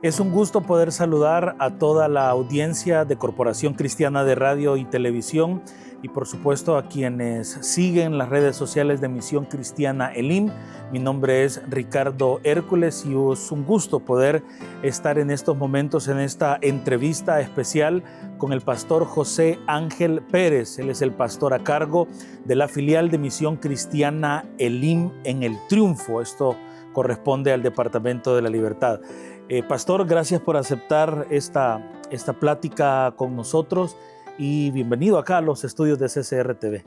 Es un gusto poder saludar a toda la audiencia de Corporación Cristiana de Radio y Televisión y por supuesto a quienes siguen las redes sociales de Misión Cristiana Elim. Mi nombre es Ricardo Hércules y es un gusto poder estar en estos momentos en esta entrevista especial con el pastor José Ángel Pérez. Él es el pastor a cargo de la filial de Misión Cristiana Elim en El Triunfo. Esto corresponde al Departamento de la Libertad. Pastor, gracias por aceptar esta plática con nosotros y bienvenido acá a los estudios de CCR TV.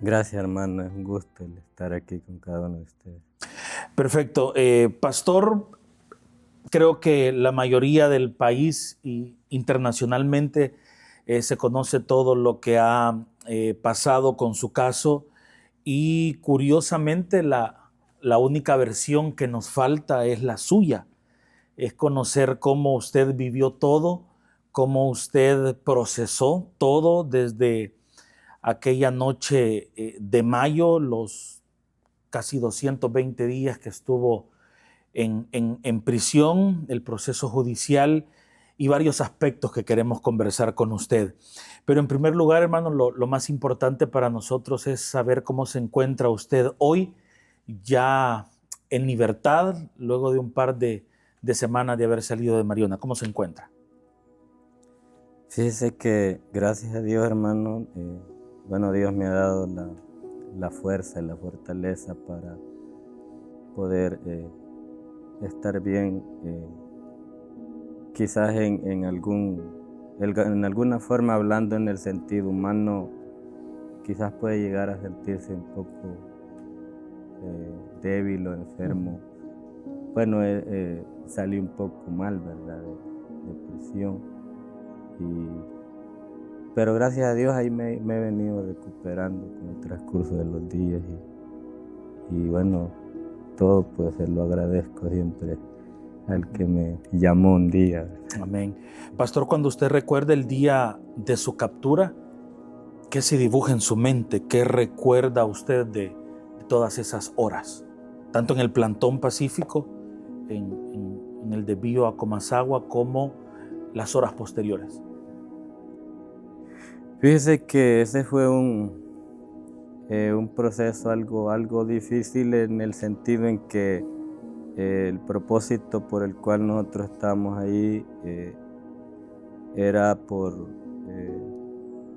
Gracias, hermano, es un gusto estar aquí con cada uno de ustedes. Perfecto. Pastor, creo que la mayoría del país y internacionalmente se conoce todo lo que ha pasado con su caso y curiosamente la única versión que nos falta es la suya. Es conocer cómo usted vivió todo, cómo usted procesó todo desde aquella noche de mayo, los casi 220 días que estuvo en prisión, el proceso judicial y varios aspectos que queremos conversar con usted. Pero en primer lugar, hermano, lo más importante para nosotros es saber cómo se encuentra usted hoy, ya en libertad, luego de un par de semanas de haber salido de Mariona. ¿Cómo se encuentra? Fíjese que gracias a Dios, hermano, Dios me ha dado la fuerza y la fortaleza para poder estar bien, quizás en alguna forma, hablando en el sentido humano, quizás puede llegar a sentirse un poco débil o enfermo. Bueno, salí un poco mal, ¿verdad? De prisión. Pero gracias a Dios ahí me he venido recuperando con el transcurso de los días. Y bueno, todo pues se lo agradezco siempre al que me llamó un día. Amén. Pastor, cuando usted recuerda el día de su captura, ¿qué se dibuja en su mente? ¿Qué recuerda usted de todas esas horas? Tanto en el plantón Pacífico, en el desvío a Comasagua, como las horas posteriores. Fíjese que ese fue un proceso algo difícil en el sentido en que el propósito por el cual nosotros estábamos ahí era por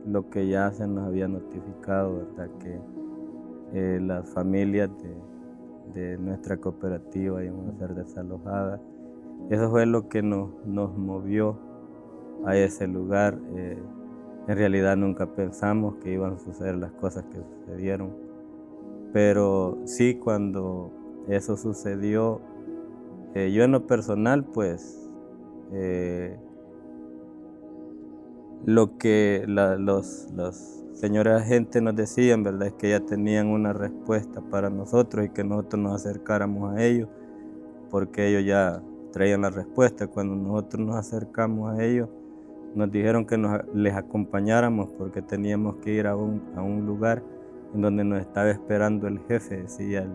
lo que ya se nos había notificado, ¿verdad? Que las familias de nuestra cooperativa iban a ser desalojadas. Eso fue lo que nos movió a ese lugar. En realidad nunca pensamos que iban a suceder las cosas que sucedieron, pero sí, cuando eso sucedió, yo en lo personal, pues, lo que los señores agentes nos decían, ¿verdad?, es que ya tenían una respuesta para nosotros y que nosotros nos acercáramos a ellos, porque ellos ya traían la respuesta. Cuando nosotros nos acercamos a ellos, nos dijeron que les acompañáramos porque teníamos que ir a un lugar en donde nos estaba esperando el jefe, decía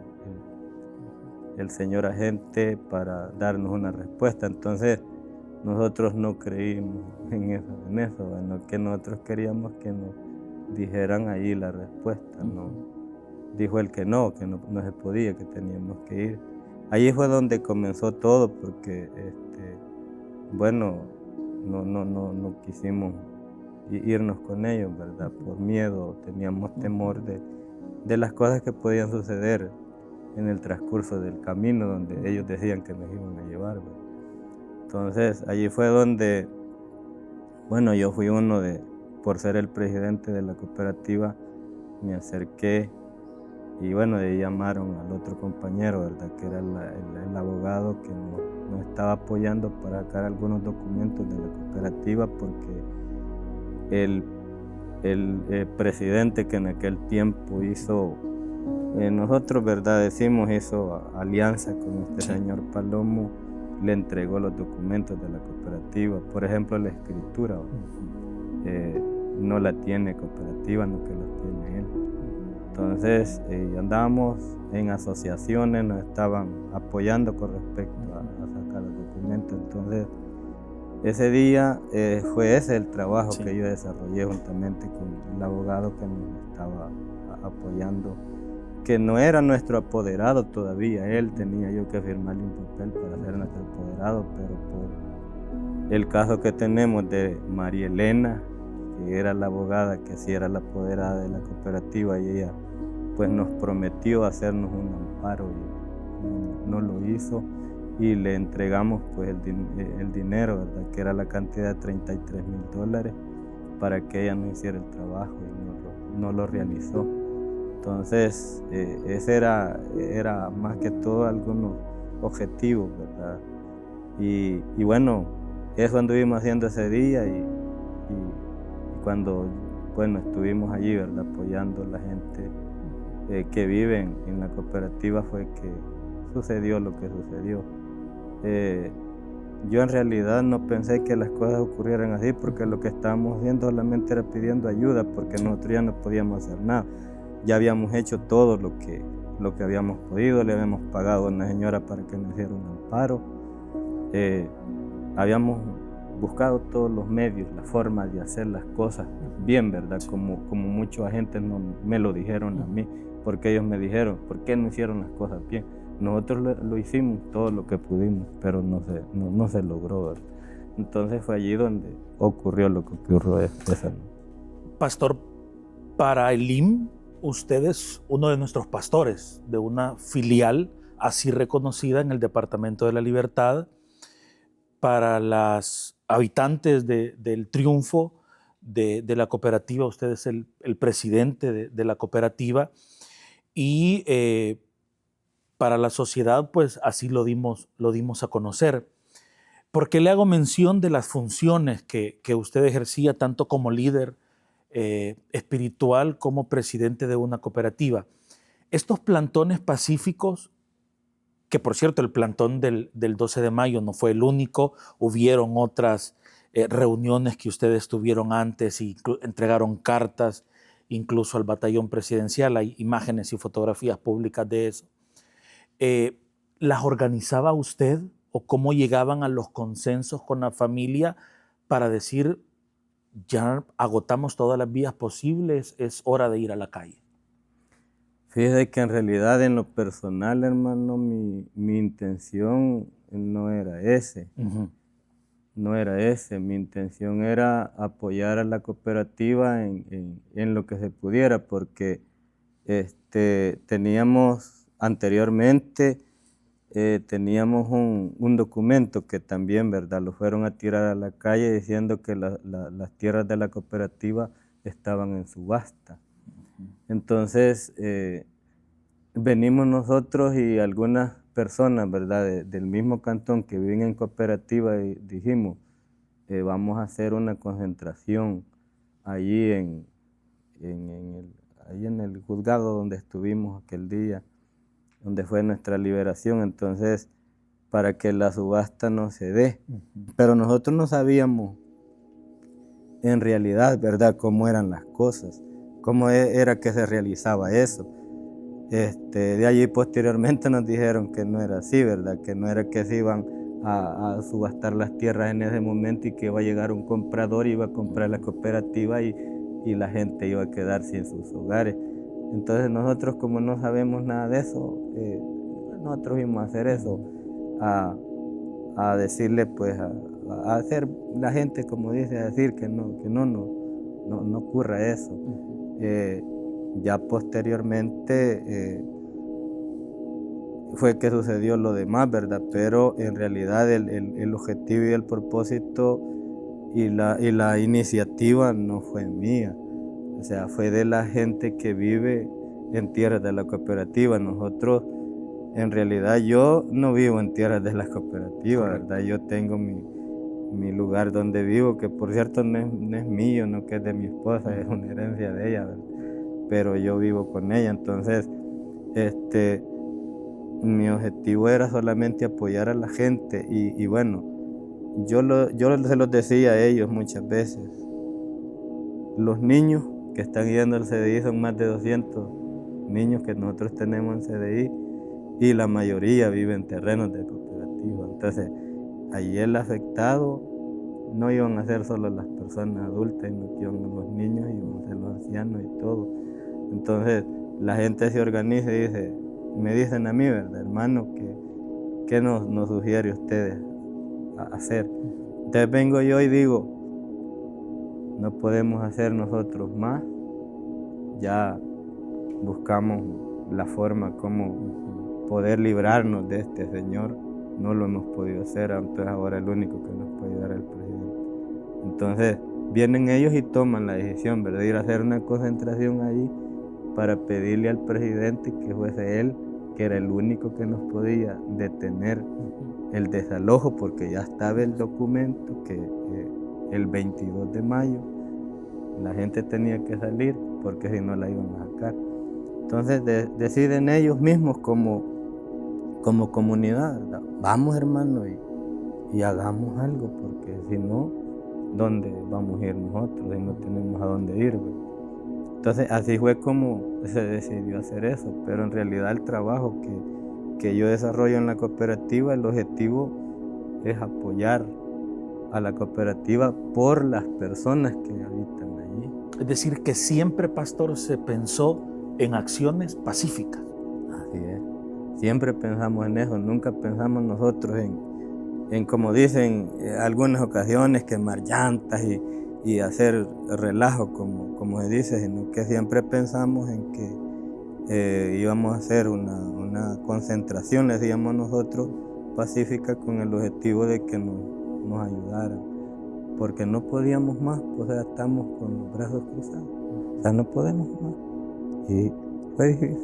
el señor agente, para darnos una respuesta. Entonces nosotros no creímos en eso, bueno, que nosotros queríamos que nos dijeran ahí la respuesta, ¿no? Dijo él que no se podía, que teníamos que ir. Allí fue donde comenzó todo, porque no quisimos irnos con ellos, ¿verdad? Por miedo, teníamos temor de las cosas que podían suceder en el transcurso del camino, donde ellos decían que nos iban a llevar, ¿verdad? Entonces, allí fue donde, yo fui por ser el presidente de la cooperativa, me acerqué y de ahí llamaron al otro compañero, ¿verdad?, que era el abogado que nos estaba apoyando para sacar algunos documentos de la cooperativa, porque el presidente que en aquel tiempo hizo, nosotros, ¿verdad?, hizo alianza con este señor Palomo, le entregó los documentos de la cooperativa. Por ejemplo, la escritura no la tiene cooperativa, no que la tiene él. Entonces andábamos en asociaciones, nos estaban apoyando con respecto a sacar los documentos. momento. Entonces, ese día fue ese el trabajo Sí. que yo desarrollé juntamente con el abogado que nos estaba apoyando, que no era nuestro apoderado todavía. Él tenía yo que firmarle un papel para ser nuestro apoderado, pero por el caso que tenemos de María Elena, que era la abogada, que sí era la apoderada de la cooperativa, y ella pues nos prometió hacernos un amparo y no lo hizo, y le entregamos pues el dinero, ¿verdad? Que era la cantidad de $33,000 para que ella no hiciera el trabajo, y no lo realizó. Entonces, ese era más que todo algunos objetivos, ¿verdad? Y bueno, eso anduvimos haciendo ese día, y cuando, bueno, estuvimos allí, ¿verdad? Apoyando a la gente que vive en la cooperativa, fue que sucedió lo que sucedió. Yo en realidad no pensé que las cosas ocurrieran así, porque lo que estábamos haciendo solamente era pidiendo ayuda, porque nosotros ya no podíamos hacer nada. Ya habíamos hecho todo lo que habíamos podido, le habíamos pagado a una señora para que nos hiciera un amparo. Habíamos buscado todos los medios, la forma de hacer las cosas bien, ¿verdad? Como muchos agentes me lo dijeron a mí, porque ellos me dijeron, ¿por qué no hicieron las cosas bien? Nosotros lo hicimos todo lo que pudimos, pero no se logró, ¿verdad? Entonces fue allí donde ocurrió lo que ocurrió esa noche. Pastor, para el IM, usted es uno de nuestros pastores de una filial así reconocida en el Departamento de la Libertad. Para las habitantes del Triunfo de la cooperativa, usted es el presidente de la cooperativa, y para la sociedad, pues así lo dimos a conocer. ¿Por qué le hago mención de las funciones que usted ejercía tanto como líder espiritual como presidente de una cooperativa? Estos plantones pacíficos, que por cierto el plantón del 12 de mayo no fue el único, hubieron otras reuniones que ustedes tuvieron antes y entregaron cartas incluso al batallón presidencial, hay imágenes y fotografías públicas de eso. ¿Las organizaba usted o cómo llegaban a los consensos con la familia para decir, ya agotamos todas las vías posibles, es hora de ir a la calle? Fíjese que en realidad en lo personal, hermano, mi intención no era ese. No era ese. Mi intención era apoyar a la cooperativa en lo que se pudiera, porque teníamos anteriormente, teníamos un documento que también, ¿verdad?, lo fueron a tirar a la calle diciendo que las tierras de la cooperativa estaban en subasta. Entonces, venimos nosotros y algunas personas, ¿verdad?, del mismo cantón que viven en cooperativa, y dijimos, vamos a hacer una concentración allí en el juzgado donde estuvimos aquel día, donde fue nuestra liberación, entonces, para que la subasta no se dé. Pero nosotros no sabíamos en realidad, ¿verdad?, cómo eran las cosas, cómo era que se realizaba eso. De allí posteriormente nos dijeron que no era así, ¿verdad?, que no era que se iban a subastar las tierras en ese momento y que iba a llegar un comprador y iba a comprar la cooperativa y la gente iba a quedar sin sus hogares. Entonces nosotros, como no sabemos nada de eso, nosotros íbamos a hacer eso, a decirle, pues, a hacer la gente, como dice, a decir que no ocurra eso. Ya posteriormente fue que sucedió lo demás, ¿verdad? Pero en realidad el objetivo y el propósito y la iniciativa no fue mía. O sea, fue de la gente que vive en tierras de la cooperativa. Nosotros, en realidad, yo no vivo en tierras de la cooperativa, ¿verdad? Yo tengo mi lugar donde vivo, que por cierto no es mío, no que es de mi esposa, es una herencia de ella, ¿verdad? Pero yo vivo con ella. Entonces, mi objetivo era solamente apoyar a la gente, y bueno, yo se los decía a ellos muchas veces. Los niños que están yendo al CDI son más de 200 niños que nosotros tenemos en CDI, y la mayoría viven en terrenos de cooperativa. Entonces, allí el afectado no iban a ser solo las personas adultas, sino que iban los niños, iban a ser los ancianos y todo. Entonces la gente se organiza y dice, me dicen a mí, ¿verdad, hermano? ¿Qué nos sugiere ustedes hacer? Entonces vengo yo y digo, no podemos hacer nosotros más, ya buscamos la forma como poder librarnos de este señor, no lo hemos podido hacer, entonces ahora el único que nos puede ayudar es el presidente. Entonces vienen ellos y toman la decisión, ¿verdad?, de ir a hacer una concentración ahí para pedirle al presidente que fuese él, que era el único que nos podía detener el desalojo, porque ya estaba el documento que el 22 de mayo la gente tenía que salir, porque si no la iban a sacar. Entonces deciden ellos mismos como comunidad, ¿verdad? Vamos, hermano, y hagamos algo, porque si no, ¿dónde vamos a ir nosotros? Y no tenemos a dónde ir, ¿verdad? Entonces así fue como se decidió hacer eso, pero en realidad el trabajo que yo desarrollo en la cooperativa, el objetivo es apoyar a la cooperativa por las personas que habitan allí. Es decir, que siempre, pastor, se pensó en acciones pacíficas. Así es. Siempre pensamos en eso, nunca pensamos nosotros en como dicen algunas ocasiones, quemar llantas y hacer relajo, como se dice, sino que siempre pensamos en que íbamos a hacer una concentración, decíamos nosotros, pacífica, con el objetivo de que nos ayudaran, porque no podíamos más, o sea, estamos con los brazos cruzados, o sea, no podemos más, y fue difícil.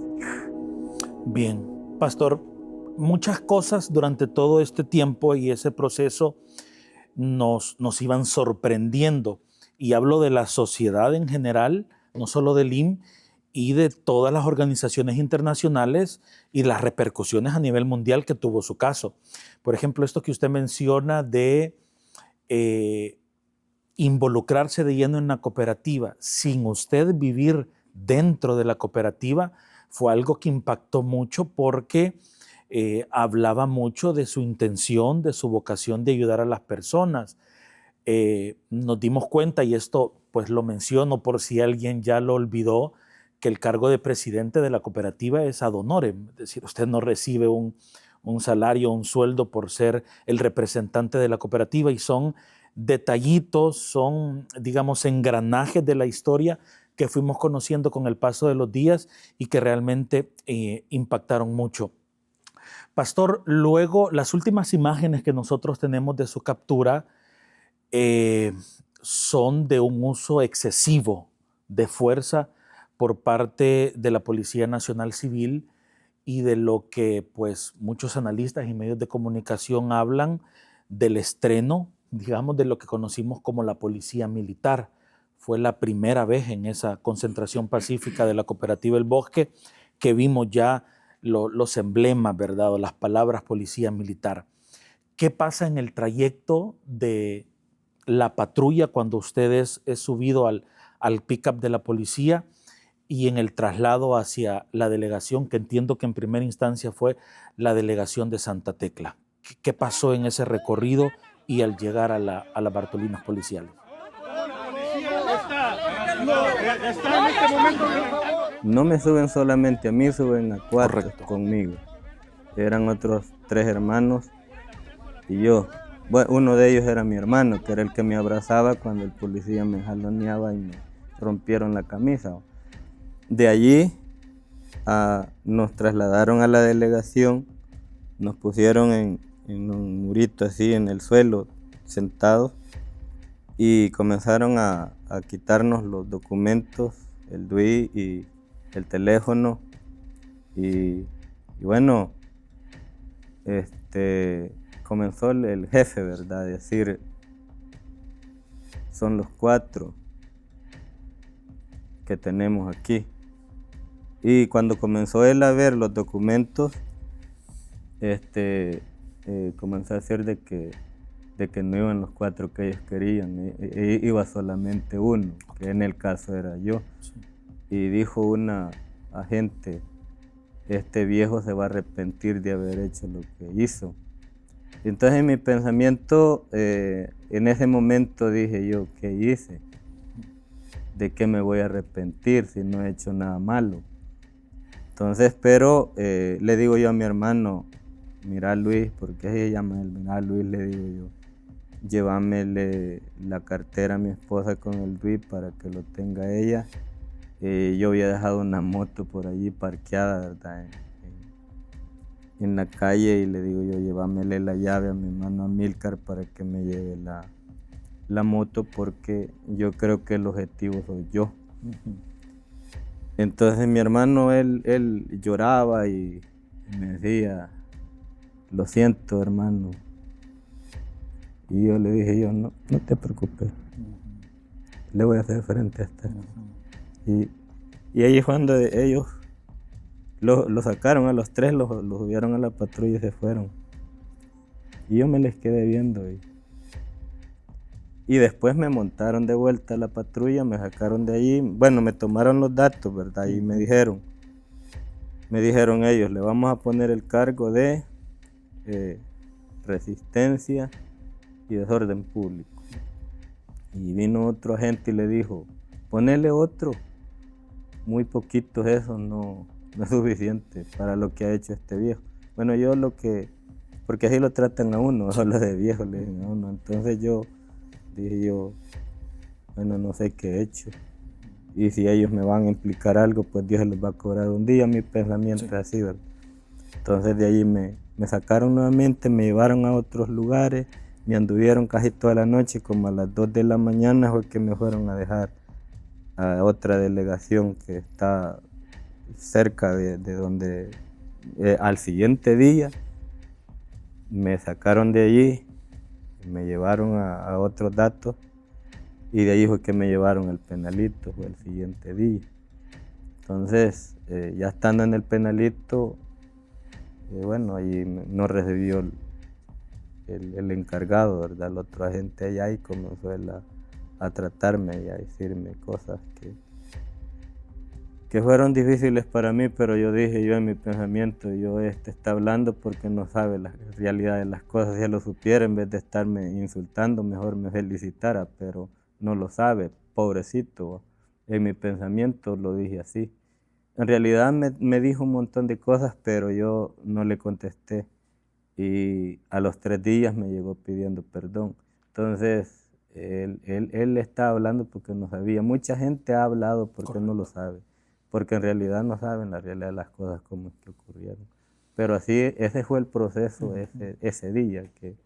Bien, pastor, muchas cosas durante todo este tiempo y ese proceso nos iban sorprendiendo, y hablo de la sociedad en general, no solo del IM, y de todas las organizaciones internacionales y las repercusiones a nivel mundial que tuvo su caso. Por ejemplo, esto que usted menciona de involucrarse de lleno en la cooperativa sin usted vivir dentro de la cooperativa, fue algo que impactó mucho, porque hablaba mucho de su intención, de su vocación de ayudar a las personas. Nos dimos cuenta, y esto pues lo menciono por si alguien ya lo olvidó, que el cargo de presidente de la cooperativa es ad honorem, es decir, usted no recibe un salario, un sueldo por ser el representante de la cooperativa, y son detallitos, son, digamos, engranajes de la historia que fuimos conociendo con el paso de los días y que realmente impactaron mucho. Pastor, luego las últimas imágenes que nosotros tenemos de su captura son de un uso excesivo de fuerza por parte de la Policía Nacional Civil, y de lo que pues muchos analistas y medios de comunicación hablan del estreno, digamos, de lo que conocimos como la Policía Militar. Fue la primera vez en esa concentración pacífica de la Cooperativa El Bosque que vimos ya los emblemas, ¿verdad?, o las palabras Policía Militar. ¿Qué pasa en el trayecto de la patrulla cuando usted es subido al pick-up de la policía, y en el traslado hacia la delegación, que entiendo que en primera instancia fue la delegación de Santa Tecla? ¿Qué pasó en ese recorrido y al llegar a las Bartolinas policiales? No me suben solamente a mí, suben a 4 Correcto. conmigo. Eran otros 3 hermanos y yo. Bueno, uno de ellos era mi hermano, que era el que me abrazaba cuando el policía me jaloneaba y me rompieron la camisa. De allí nos trasladaron a la delegación, nos pusieron en un murito así en el suelo, sentados, y comenzaron a quitarnos los documentos, el DUI y el teléfono, y bueno, comenzó el jefe, ¿verdad?, a decir, son los 4 que tenemos aquí. Y cuando comenzó él a ver los documentos, comenzó a decir de que no iban los 4 que ellos querían, iba solamente uno, que en el caso era yo. Sí. Y dijo una agente, este viejo se va a arrepentir de haber hecho lo que hizo. Entonces en mi pensamiento, en ese momento dije yo, ¿qué hice? ¿De qué me voy a arrepentir si no he hecho nada malo? Entonces, pero le digo yo a mi hermano, mira Luis, porque se llama él, mira Luis, le digo yo, llévamele la cartera a mi esposa con el RIB para que lo tenga ella. Yo había dejado una moto por allí parqueada, ¿verdad? En la calle, y le digo yo, llévamele la llave a mi hermano Amílcar para que me lleve la moto, porque yo creo que el objetivo soy yo. Entonces mi hermano, él lloraba y me decía, lo siento hermano. Y yo le dije yo, no te preocupes, le voy a hacer frente a esta. Y ahí cuando ellos lo sacaron a los tres, los subieron a la patrulla y se fueron. Y yo me les quedé viendo. Y después me montaron de vuelta a la patrulla, me sacaron de allí. Bueno, me tomaron los datos, ¿verdad? Y me dijeron ellos, le vamos a poner el cargo de resistencia y desorden público. Y vino otro agente y le dijo, ponele otro. Muy poquitos, eso no es suficiente para lo que ha hecho este viejo. Bueno, yo porque así lo tratan a uno, solo de viejo le dicen a uno. Entonces dije yo, bueno, no sé qué he hecho. Y si ellos me van a implicar algo, pues Dios les va a cobrar un día. Mi pensamiento es así, ¿verdad? Entonces de allí me sacaron nuevamente, me llevaron a otros lugares, me anduvieron casi toda la noche, como a las 2 de la mañana fue que me fueron a dejar a otra delegación que está cerca de donde al siguiente día me sacaron de allí, me llevaron a otros datos y de ahí fue que me llevaron al penalito, fue el siguiente día. Entonces, ya estando en el penalito, bueno, allí no recibió el encargado, ¿verdad? El otro agente allá, y comenzó él a tratarme y a decirme cosas que fueron difíciles para mí, pero yo dije yo en mi pensamiento, está hablando porque no sabe la realidad de las cosas. Si él lo supiera, en vez de estarme insultando, mejor me felicitara, pero no lo sabe, pobrecito. En mi pensamiento lo dije así. En realidad me dijo un montón de cosas, pero yo no le contesté. Y a los 3 días me llegó pidiendo perdón. Entonces, él está hablando porque no sabía. Mucha gente ha hablado porque no lo sabe, porque en realidad no saben la realidad de las cosas como es que ocurrieron. Pero así, ese fue el proceso ese día que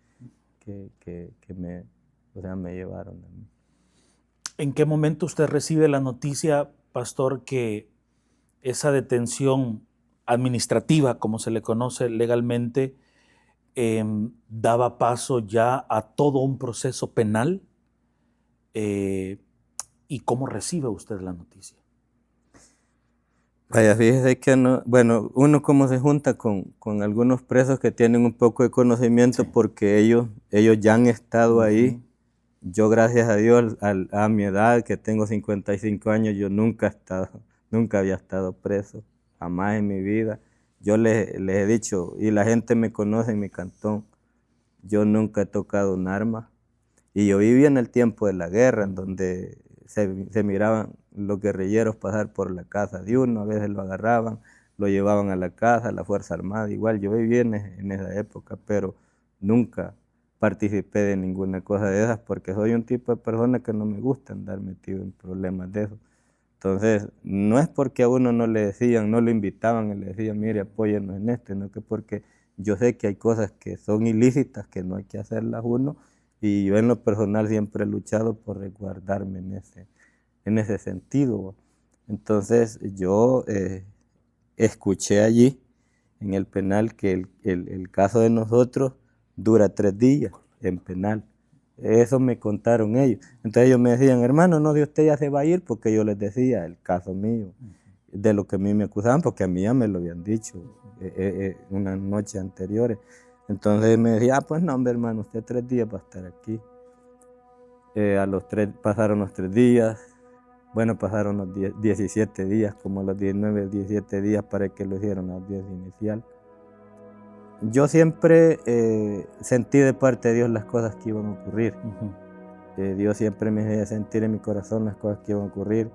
me llevaron a mí. ¿En qué momento usted recibe la noticia, pastor, que esa detención administrativa, como se le conoce legalmente, daba paso ya a todo un proceso penal? ¿Y cómo recibe usted la noticia? Vaya, fíjese que no, bueno, uno como se junta con algunos presos que tienen un poco de conocimiento, porque ellos ya han estado ahí. Yo, gracias a Dios, a mi edad, que tengo 55 años, yo nunca había estado preso, jamás en mi vida. Yo les he dicho, y la gente me conoce en mi cantón, yo nunca he tocado un arma. Y yo viví en el tiempo de la guerra, en donde se miraban los guerrilleros pasar por la casa de uno, a veces lo agarraban, lo llevaban a la casa, a la Fuerza Armada. Igual yo viví en esa época, pero nunca participé de ninguna cosa de esas, porque soy un tipo de persona que no me gusta andar metido en problemas de eso. Entonces, no es porque a uno no le decían, no lo invitaban y le decían, mire, apóyenos en esto, sino que porque yo sé que hay cosas que son ilícitas, que no hay que hacerlas uno, y yo en lo personal siempre he luchado por resguardarme en ese sentido. Entonces, yo escuché allí en el penal que el caso de nosotros dura 3 días en penal. Eso me contaron ellos. Entonces ellos me decían, hermano, no, de usted ya se va a ir, porque yo les decía el caso mío, de lo que a mí me acusaban, porque a mí ya me lo habían dicho unas noches anteriores. Entonces me decía, pues no, hombre, hermano, usted 3 días va a estar aquí. Pasaron los 3 días, bueno, pasaron los 17 días, como los 19, 17 días para que lo hicieran la audiencia inicial. yo siempre sentí de parte de Dios las cosas que iban a ocurrir. Dios siempre me hacía sentir en mi corazón las cosas que iban a ocurrir.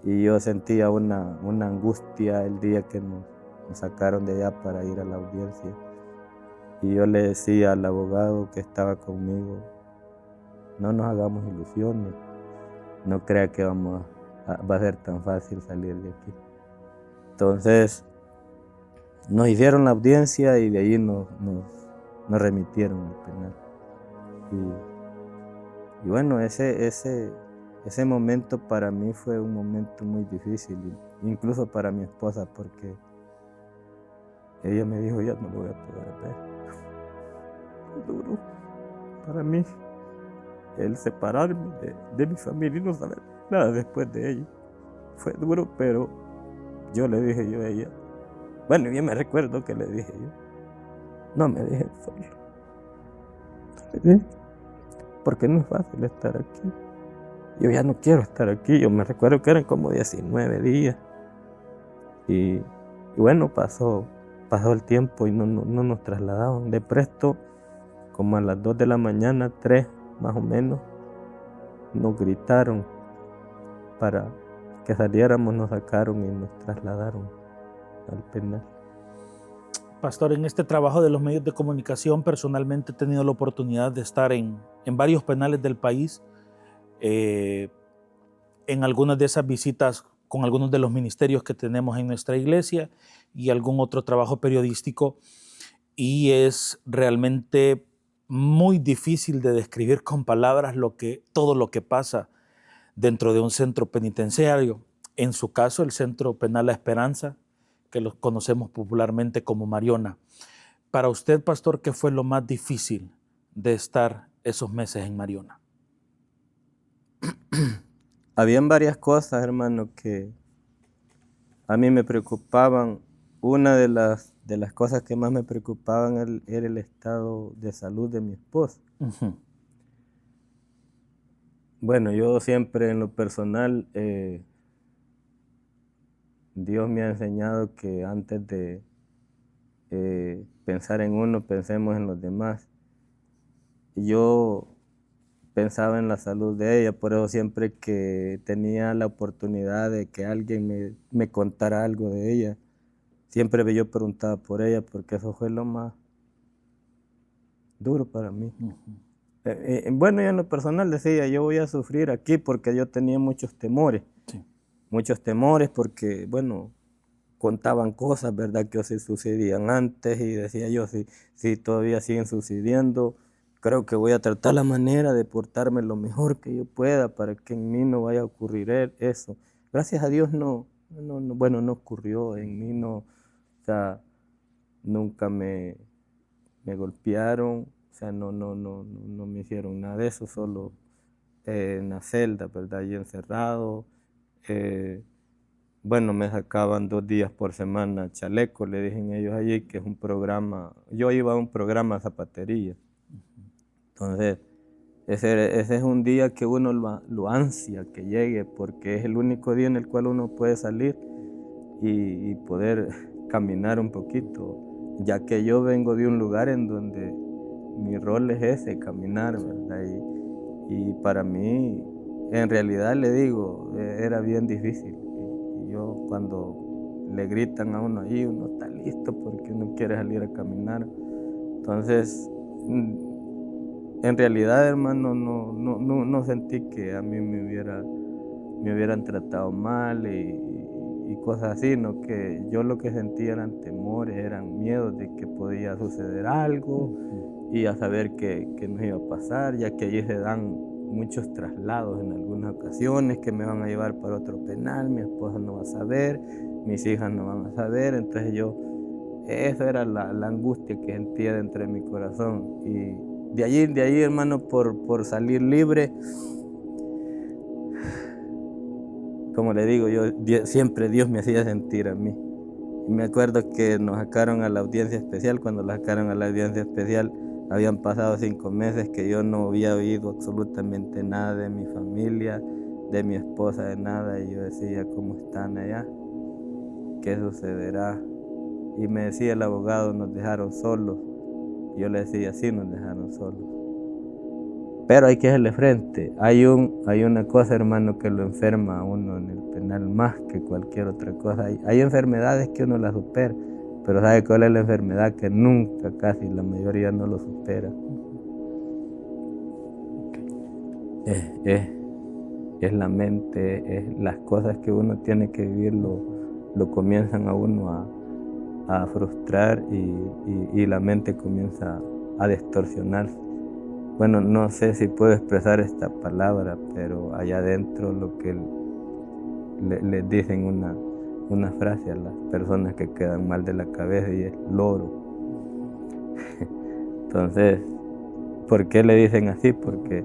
Y yo sentía una angustia el día que nos sacaron de allá para ir a la audiencia. Y yo le decía al abogado que estaba conmigo, no nos hagamos ilusiones, no crea que va a ser tan fácil salir de aquí. Entonces, nos hicieron la audiencia y de ahí nos remitieron al penal. Y bueno, ese momento para mí fue un momento muy difícil, incluso para mi esposa, porque ella me dijo, ya no lo voy a poder ver. Fue duro para mí el separarme de mi familia y no saber nada después de ella. Fue duro, pero yo le dije yo a ella, bueno, yo me recuerdo que le dije yo, no me dejes solo. Porque no es fácil estar aquí. Yo ya no quiero estar aquí. Yo me recuerdo que eran como 19 días. Y bueno, pasó el tiempo y no nos trasladaban. De presto, como a las 2 de la mañana, 3 más o menos, nos gritaron para que saliéramos, nos sacaron y nos trasladaron al penal. Pastor, en este trabajo de los medios de comunicación, personalmente he tenido la oportunidad de estar en varios penales del país, en algunas de esas visitas con algunos de los ministerios que tenemos en nuestra iglesia y algún otro trabajo periodístico, y es realmente muy difícil de describir con palabras todo lo que pasa dentro de un centro penitenciario. En su caso, el Centro Penal La Esperanza, que los conocemos popularmente como Mariona. Para usted, pastor, ¿qué fue lo más difícil de estar esos meses en Mariona? Habían varias cosas, hermano, que a mí me preocupaban. Una de las cosas que más me preocupaban era el estado de salud de mi esposa. Bueno, yo siempre en lo personal, Dios me ha enseñado que antes de pensar en uno, pensemos en los demás. Y yo pensaba en la salud de ella, por eso siempre que tenía la oportunidad de que alguien me contara algo de ella, siempre yo preguntaba por ella, porque eso fue lo más duro para mí. Bueno, yo en lo personal decía, yo voy a sufrir aquí porque yo tenía muchos temores. Sí. Muchos temores porque, bueno, contaban cosas, ¿verdad?, que sí sucedían antes y decía yo, si todavía siguen sucediendo, creo que voy a tratar la manera de portarme lo mejor que yo pueda para que en mí no vaya a ocurrir eso. Gracias a Dios no ocurrió en mí, o sea, nunca me golpearon, o sea, no me hicieron nada de eso, solo en la celda, ¿verdad?, allí encerrado. Bueno, me sacaban 2 días por semana chaleco, le dicen ellos allí, que es un programa, yo iba a un programa de zapatería. Entonces, ese es un día que uno lo ansia que llegue, porque es el único día en el cual uno puede salir y poder caminar un poquito, ya que yo vengo de un lugar en donde mi rol es ese, caminar, ¿verdad? Y para mí, en realidad le digo, era bien difícil. Yo cuando le gritan a uno ahí, uno está listo porque uno quiere salir a caminar. Entonces, en realidad, hermano, no sentí que a mí me hubieran tratado mal y cosas así, no, que yo lo que sentía eran temores, eran miedos de que podía suceder algo y a saber qué nos iba a pasar, ya que allí se dan muchos traslados en algunas ocasiones, que me van a llevar para otro penal, mi esposa no va a saber, mis hijas no van a saber, entonces eso era la angustia que sentía dentro de mi corazón. Y de allí, hermano, por salir libre, como le digo, siempre Dios me hacía sentir a mí. Y me acuerdo que nos sacaron a la audiencia especial. Cuando la sacaron a la audiencia especial, habían pasado 5 meses que yo no había oído absolutamente nada de mi familia, de mi esposa, de nada. Y yo decía, ¿cómo están allá? ¿Qué sucederá? Y me decía el abogado, nos dejaron solos. Yo le decía, sí, nos dejaron solos. Pero hay que hacerle frente. Hay una cosa, hermano, que lo enferma a uno en el penal más que cualquier otra cosa. Hay enfermedades que uno las supera, pero ¿sabe cuál es la enfermedad que nunca, casi la mayoría no lo supera? Es la mente, es las cosas que uno tiene que vivir, lo comienzan a uno a frustrar y la mente comienza a distorsionarse. Bueno, no sé si puedo expresar esta palabra, pero allá adentro lo que le dicen una frase a las personas que quedan mal de la cabeza y es loro. Entonces, ¿por qué le dicen así? Porque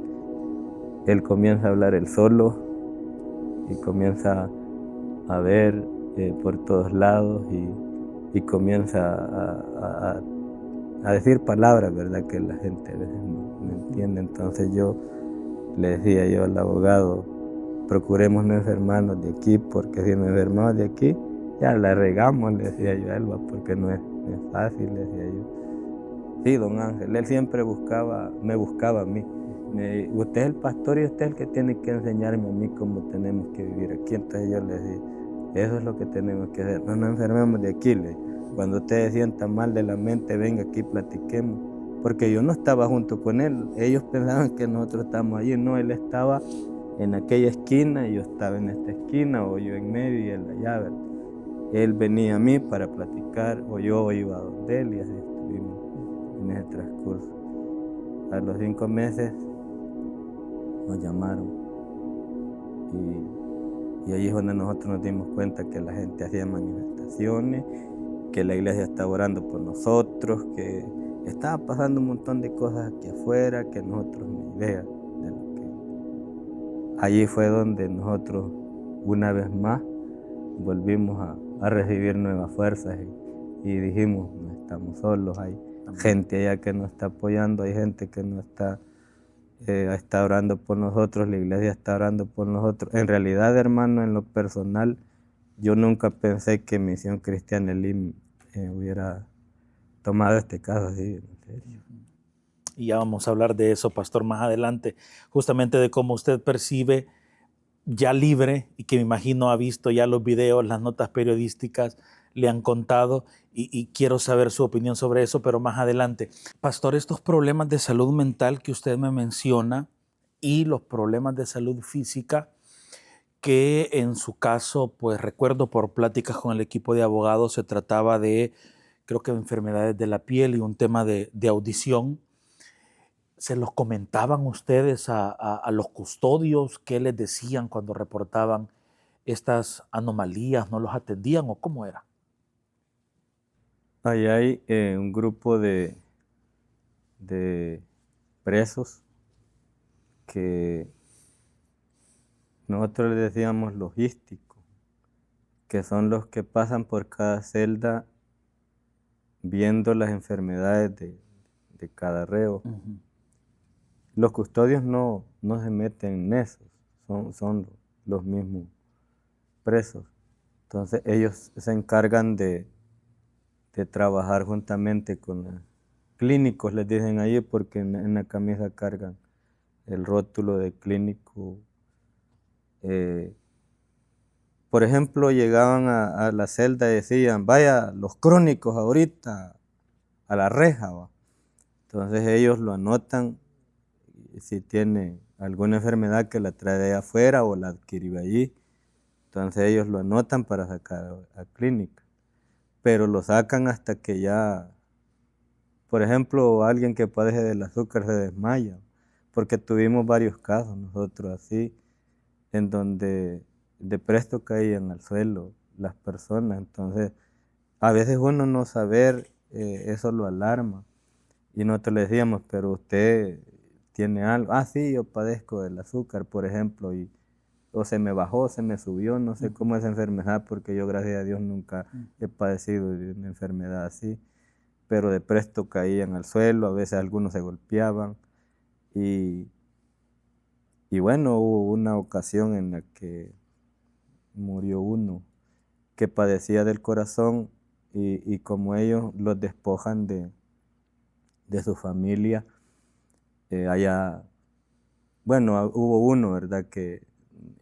él comienza a hablar él solo y comienza a ver por todos lados y comienza a decir palabras, ¿verdad? Que la gente a veces no entiende. Entonces yo le decía yo al abogado, procuremos no enfermarnos de aquí, porque si nos enfermamos de aquí, ya la regamos, le decía yo a él, porque no es fácil, le decía yo. Sí, don Ángel, él siempre me buscaba a mí. Usted es el pastor y usted es el que tiene que enseñarme a mí cómo tenemos que vivir aquí. Entonces yo le decía, eso es lo que tenemos que hacer, no nos enfermemos de aquí. Cuando usted se sienta mal de la mente, venga aquí, platiquemos. Porque yo no estaba junto con él, ellos pensaban que nosotros estábamos allí, no, él estaba en aquella esquina, yo estaba en esta esquina, o yo en medio y él allá, ¿verdad? Él venía a mí para platicar, o yo iba a donde él, y así estuvimos en ese transcurso. A los 5 meses nos llamaron y ahí es donde nosotros nos dimos cuenta que la gente hacía manifestaciones, que la iglesia estaba orando por nosotros, que estaba pasando un montón de cosas aquí afuera que nosotros ni idea de lo que... Allí fue donde nosotros una vez más volvimos a recibir nuevas fuerzas y dijimos, no estamos solos, hay gente allá que nos está apoyando, hay gente que nos está orando por nosotros, la iglesia está orando por nosotros. En realidad, hermano, en lo personal, yo nunca pensé que Misión Cristiana Elim hubiera tomado este caso así, en serio. Y ya vamos a hablar de eso, pastor, más adelante, justamente de cómo usted percibe ya libre y que me imagino ha visto ya los videos, las notas periodísticas, le han contado y quiero saber su opinión sobre eso, pero más adelante. Pastor, estos problemas de salud mental que usted me menciona y los problemas de salud física, que en su caso, pues recuerdo por pláticas con el equipo de abogados, se trataba de, creo que enfermedades de la piel y un tema de audición. ¿Se los comentaban ustedes a los custodios? ¿Qué les decían cuando reportaban estas anomalías? ¿No los atendían o cómo era? Ahí hay un grupo de presos que nosotros les decíamos logísticos, que son los que pasan por cada celda viendo las enfermedades de cada reo. Uh-huh. Los custodios no se meten en eso, son los mismos presos. Entonces ellos se encargan de trabajar juntamente con los clínicos, les dicen ahí, porque en la camisa cargan el rótulo de clínico. Por ejemplo, llegaban a la celda y decían, vaya, los crónicos ahorita a la reja, ¿va? Entonces ellos lo anotan, si tiene alguna enfermedad que la trae de afuera o la adquirió allí, entonces ellos lo anotan para sacar a clínica, pero lo sacan hasta que ya, por ejemplo, alguien que padece del azúcar se desmaya, porque tuvimos varios casos nosotros así, en donde de presto caían al suelo las personas. Entonces a veces uno no saber, eso lo alarma, y nosotros le decíamos, pero usted tiene algo, sí, yo padezco del azúcar, por ejemplo, o se me bajó, se me subió, no sé cómo es esa enfermedad, porque yo gracias a Dios nunca he padecido de una enfermedad así, pero de presto caían al suelo, a veces algunos se golpeaban, y bueno, hubo una ocasión en la que murió uno que padecía del corazón y como ellos los despojan de su familia, bueno, hubo uno, ¿verdad? Que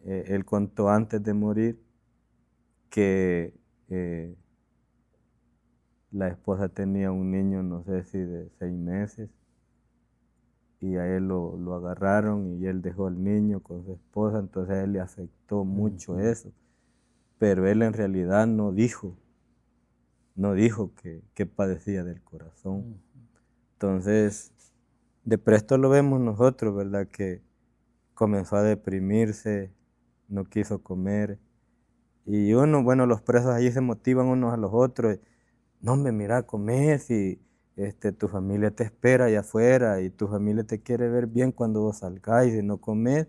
él contó antes de morir que la esposa tenía un niño, no sé si de 6 meses, y a él lo agarraron y él dejó al niño con su esposa, entonces a él le afectó mucho eso, pero él en realidad no dijo que padecía del corazón. Entonces, de presto lo vemos nosotros, ¿verdad? Que comenzó a deprimirse, no quiso comer, y uno, bueno, los presos allí se motivan unos a los otros. No, hombre, mira, comer si tu familia te espera allá afuera y tu familia te quiere ver bien cuando vos salgáis. Si no comes,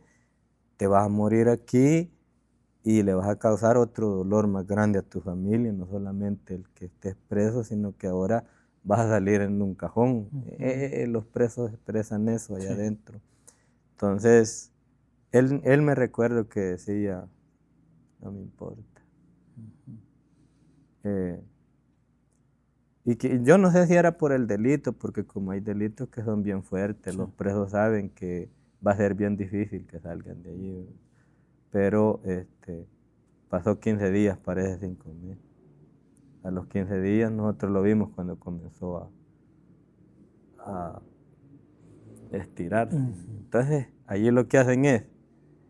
te vas a morir aquí y le vas a causar otro dolor más grande a tu familia, no solamente el que estés preso, sino que ahora vas a salir en un cajón. Los presos expresan eso allá adentro. Entonces, él me recuerdo que decía, no me importa. Y que yo no sé si era por el delito, porque como hay delitos que son bien fuertes, los presos saben que va a ser bien difícil que salgan de allí, ¿verdad? Pero pasó 15 días, parece, sin comer. A los 15 días nosotros lo vimos cuando comenzó a estirarse. Entonces, allí lo que hacen es,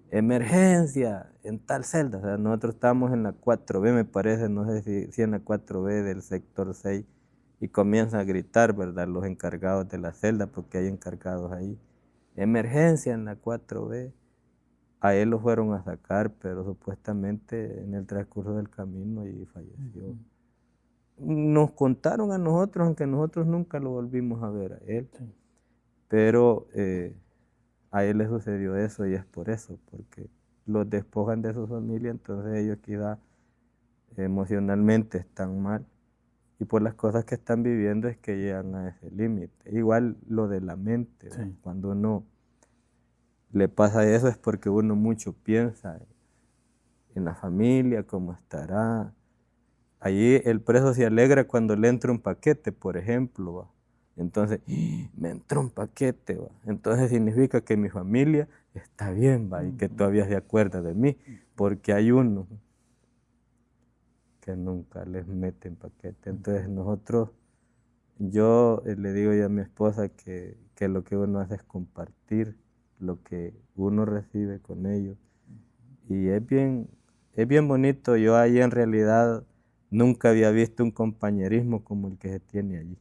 emergencia, en tal celda. O sea, nosotros estábamos en la 4B, me parece, no sé si en la 4B del sector 6, y comienzan a gritar, ¿verdad? Los encargados de la celda, porque hay encargados ahí. Emergencia en la 4B. A él lo fueron a sacar, pero supuestamente en el transcurso del camino y falleció. Nos contaron a nosotros, aunque nosotros nunca lo volvimos a ver a él, pero a él le sucedió eso y es por eso, porque los despojan de su familia, entonces ellos quizá emocionalmente están mal y por las cosas que están viviendo es que llegan a ese límite. Igual lo de la mente, cuando uno le pasa eso es porque uno mucho piensa en la familia, cómo estará. Allí el preso se alegra cuando le entra un paquete, por ejemplo, ¿va? Entonces, me entró un paquete, ¿va? Entonces significa que mi familia está bien, ¿va? Y que todavía se acuerda de mí, porque hay uno que nunca les meten paquete. Entonces yo le digo ya a mi esposa que lo que uno hace es compartir lo que uno recibe con ellos. Y es bien bonito. Yo ahí en realidad nunca había visto un compañerismo como el que se tiene allí.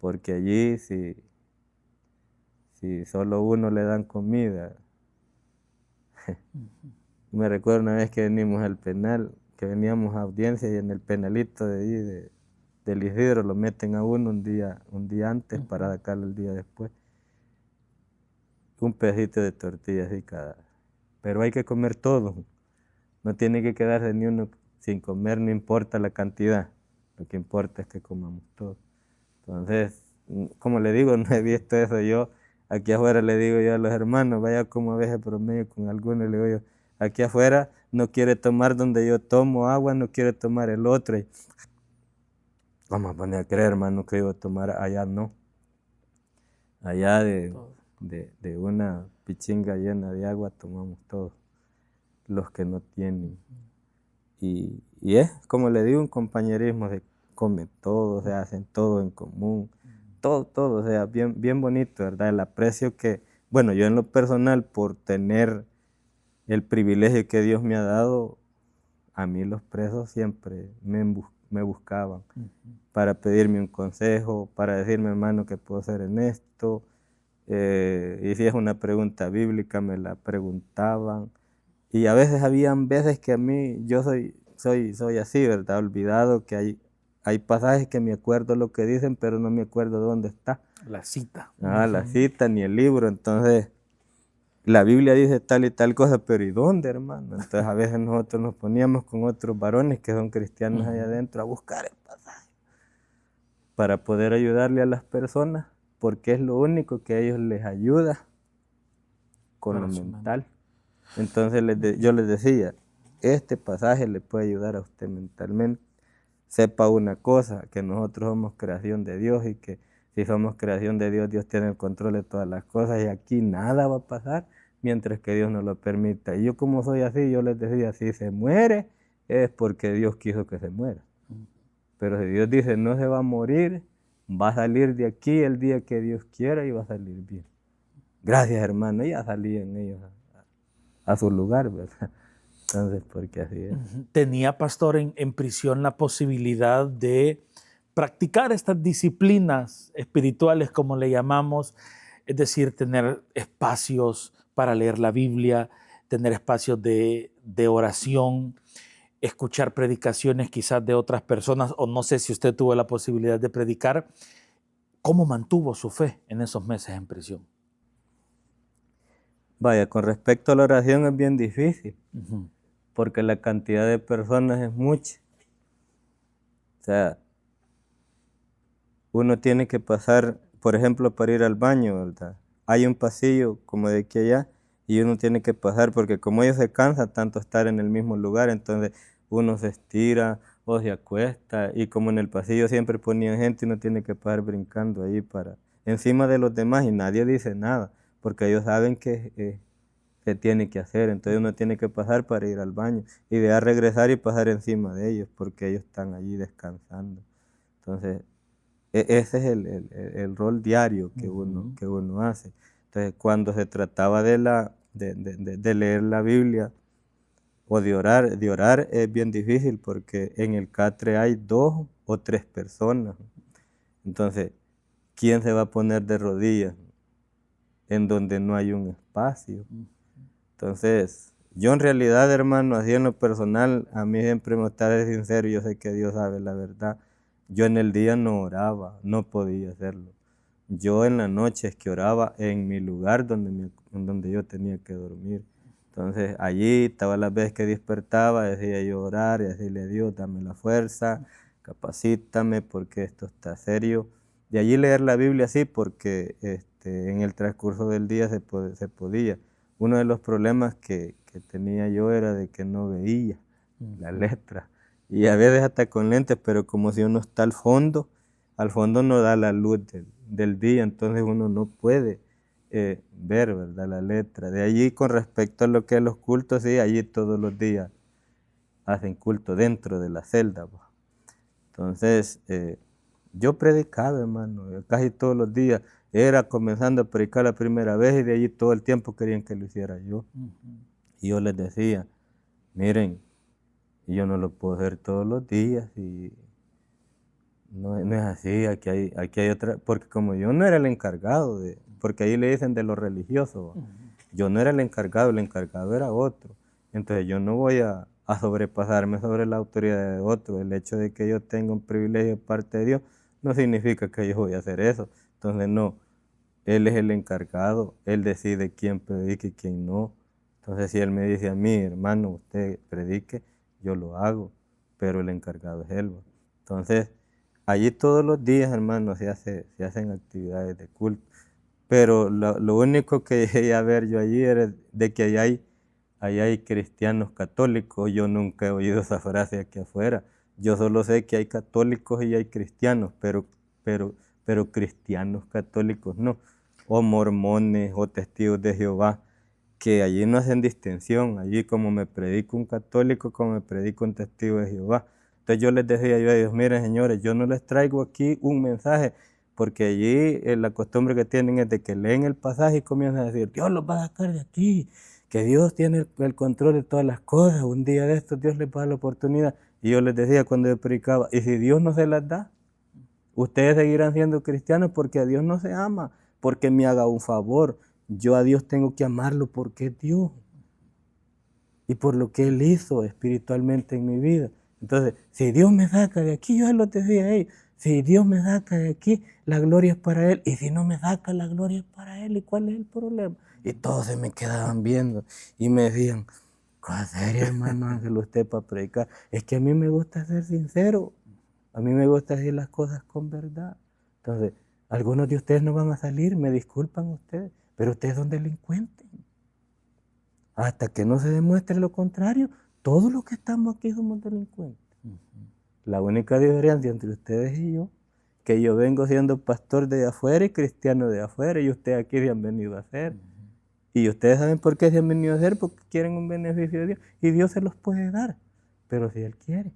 Porque allí si solo uno le dan comida. Me recuerdo una vez que venimos al penal, que veníamos a audiencia y en el penalito de allí del Isidro lo meten a uno un día antes para sacarlo el día después. Un pedacito de tortilla así cada. Pero hay que comer todo. No tiene que quedarse ni uno sin comer, no importa la cantidad. Lo que importa es que comamos todo. Entonces, como le digo, no he visto eso yo. Aquí afuera le digo yo a los hermanos, vaya como a veces promedio con algunos, le digo yo, aquí afuera no quiere tomar donde yo tomo agua, no quiere tomar el otro. Y vamos a poner a creer, hermano, que yo voy a tomar allá, no. Allá de una pichinga llena de agua tomamos todos, los que no tienen. Y es, como le digo, un compañerismo, se come todo, se hacen todo en común, todo, o sea, bien bonito, ¿verdad? El aprecio que, bueno, yo en lo personal, por tener el privilegio que Dios me ha dado, a mí los presos siempre me buscaban para pedirme un consejo, para decirme, hermano, ¿qué puedo hacer en esto? Y si es una pregunta bíblica, me la preguntaban. Y a veces habían veces que a mí, yo soy así, ¿verdad? Olvidado que hay pasajes que me acuerdo lo que dicen, pero no me acuerdo dónde está. La cita. La cita ni el libro. Entonces, la Biblia dice tal y tal cosa, pero ¿y dónde, hermano? Entonces, a veces nosotros nos poníamos con otros varones que son cristianos allá adentro a buscar el pasaje para poder ayudarle a las personas, porque es lo único que a ellos les ayuda con lo mental. Entonces yo les decía, este pasaje le puede ayudar a usted mentalmente, sepa una cosa, que nosotros somos creación de Dios y que si somos creación de Dios, Dios tiene el control de todas las cosas y aquí nada va a pasar mientras que Dios nos lo permita. Y yo como soy así, yo les decía, si se muere es porque Dios quiso que se muera. Pero si Dios dice no se va a morir, va a salir de aquí el día que Dios quiera y va a salir bien. Gracias, hermano, ya salían ellos a su lugar, ¿verdad? Entonces, porque así es. ¿Tenía, pastor, en prisión la posibilidad de practicar estas disciplinas espirituales, como le llamamos? Es decir, tener espacios para leer la Biblia, tener espacios de oración, escuchar predicaciones quizás de otras personas, o no sé si usted tuvo la posibilidad de predicar. ¿Cómo mantuvo su fe en esos meses en prisión? Vaya, con respecto a la oración es bien difícil, porque la cantidad de personas es mucha. O sea, uno tiene que pasar, por ejemplo, para ir al baño, ¿verdad? Hay un pasillo como de aquí a allá y uno tiene que pasar porque como ellos se cansan tanto estar en el mismo lugar, entonces uno se estira o se acuesta y como en el pasillo siempre ponían gente, uno tiene que pasar brincando ahí para encima de los demás y nadie dice nada porque ellos saben que se tiene que hacer, entonces uno tiene que pasar para ir al baño y de ahí regresar y pasar encima de ellos porque ellos están allí descansando. Entonces, ese es el rol diario que uno hace. Entonces, cuando se trataba de leer la Biblia o de orar es bien difícil porque en el catre hay 2 o 3 personas. Entonces, ¿quién se va a poner de rodillas en donde no hay un espacio? Entonces, yo en realidad, hermano, así en lo personal, a mí siempre me gusta ser sincero, yo sé que Dios sabe la verdad. Yo en el día no oraba, no podía hacerlo. Yo en la noche es que oraba en mi lugar en donde yo tenía que dormir. Entonces allí estaba las veces que despertaba, decía yo orar y decirle a Dios, dame la fuerza, capacítame porque esto está serio. De allí leer la Biblia sí, porque en el transcurso del día se podía. Uno de los problemas que tenía yo era de que no veía la letra. Y a veces hasta con lentes, pero como si uno está al fondo no da la luz del día, entonces uno no puede ver, ¿verdad?, la letra. De allí con respecto a lo que es los cultos, sí, allí todos los días hacen culto dentro de la celda. Pues. Entonces, yo predicaba, hermano, casi todos los días. Era comenzando a predicar la primera vez y de allí todo el tiempo querían que lo hiciera yo. Y yo les decía, miren, yo no lo puedo hacer todos los días y no es así, aquí hay otra, porque como yo no era el encargado, porque ahí le dicen de lo religioso, yo no era el encargado era otro. Entonces yo no voy a sobrepasarme sobre la autoridad de otro. El hecho de que yo tenga un privilegio de parte de Dios no significa que yo voy a hacer eso. Entonces no, Él es el encargado, Él decide quién predique y quién no. Entonces si Él me dice a mí, hermano, usted predique, yo lo hago, pero el encargado es Él. Entonces, allí todos los días, hermano, se hacen actividades de culto. Pero lo único que llegué a ver yo allí era de que allá hay cristianos católicos. Yo nunca he oído esa frase aquí afuera. Yo solo sé que hay católicos y hay cristianos, pero cristianos católicos no. O mormones o testigos de Jehová, que allí no hacen distinción. Allí como me predica un católico, como me predica un testigo de Jehová. Entonces yo les decía yo a ellos, miren señores, yo no les traigo aquí un mensaje, porque allí la costumbre que tienen es de que leen el pasaje y comienzan a decir, Dios los va a sacar de aquí, que Dios tiene el control de todas las cosas, un día de estos Dios les va a dar la oportunidad. Y yo les decía cuando yo predicaba, ¿y si Dios no se las da? Ustedes seguirán siendo cristianos porque a Dios no se ama, porque me haga un favor. Yo a Dios tengo que amarlo porque es Dios y por lo que Él hizo espiritualmente en mi vida. Entonces, si Dios me saca de aquí, yo lo decía a ellos, si Dios me saca de aquí, la gloria es para Él, y si no me saca, la gloria es para Él, ¿y cuál es el problema? Y todos se me quedaban viendo y me decían, ¿cuál sería, hermano Ángel, usted para predicar? Es que a mí me gusta ser sincero, a mí me gusta decir las cosas con verdad. Entonces, algunos de ustedes no van a salir, me disculpan ustedes, pero ustedes son delincuentes. Hasta que no se demuestre lo contrario, todos los que estamos aquí somos delincuentes. La única diferencia entre ustedes y yo, que yo vengo siendo pastor de afuera y cristiano de afuera, y ustedes aquí se han venido a hacer. Y ustedes saben por qué se han venido a hacer, porque quieren un beneficio de Dios, y Dios se los puede dar, pero si Él quiere.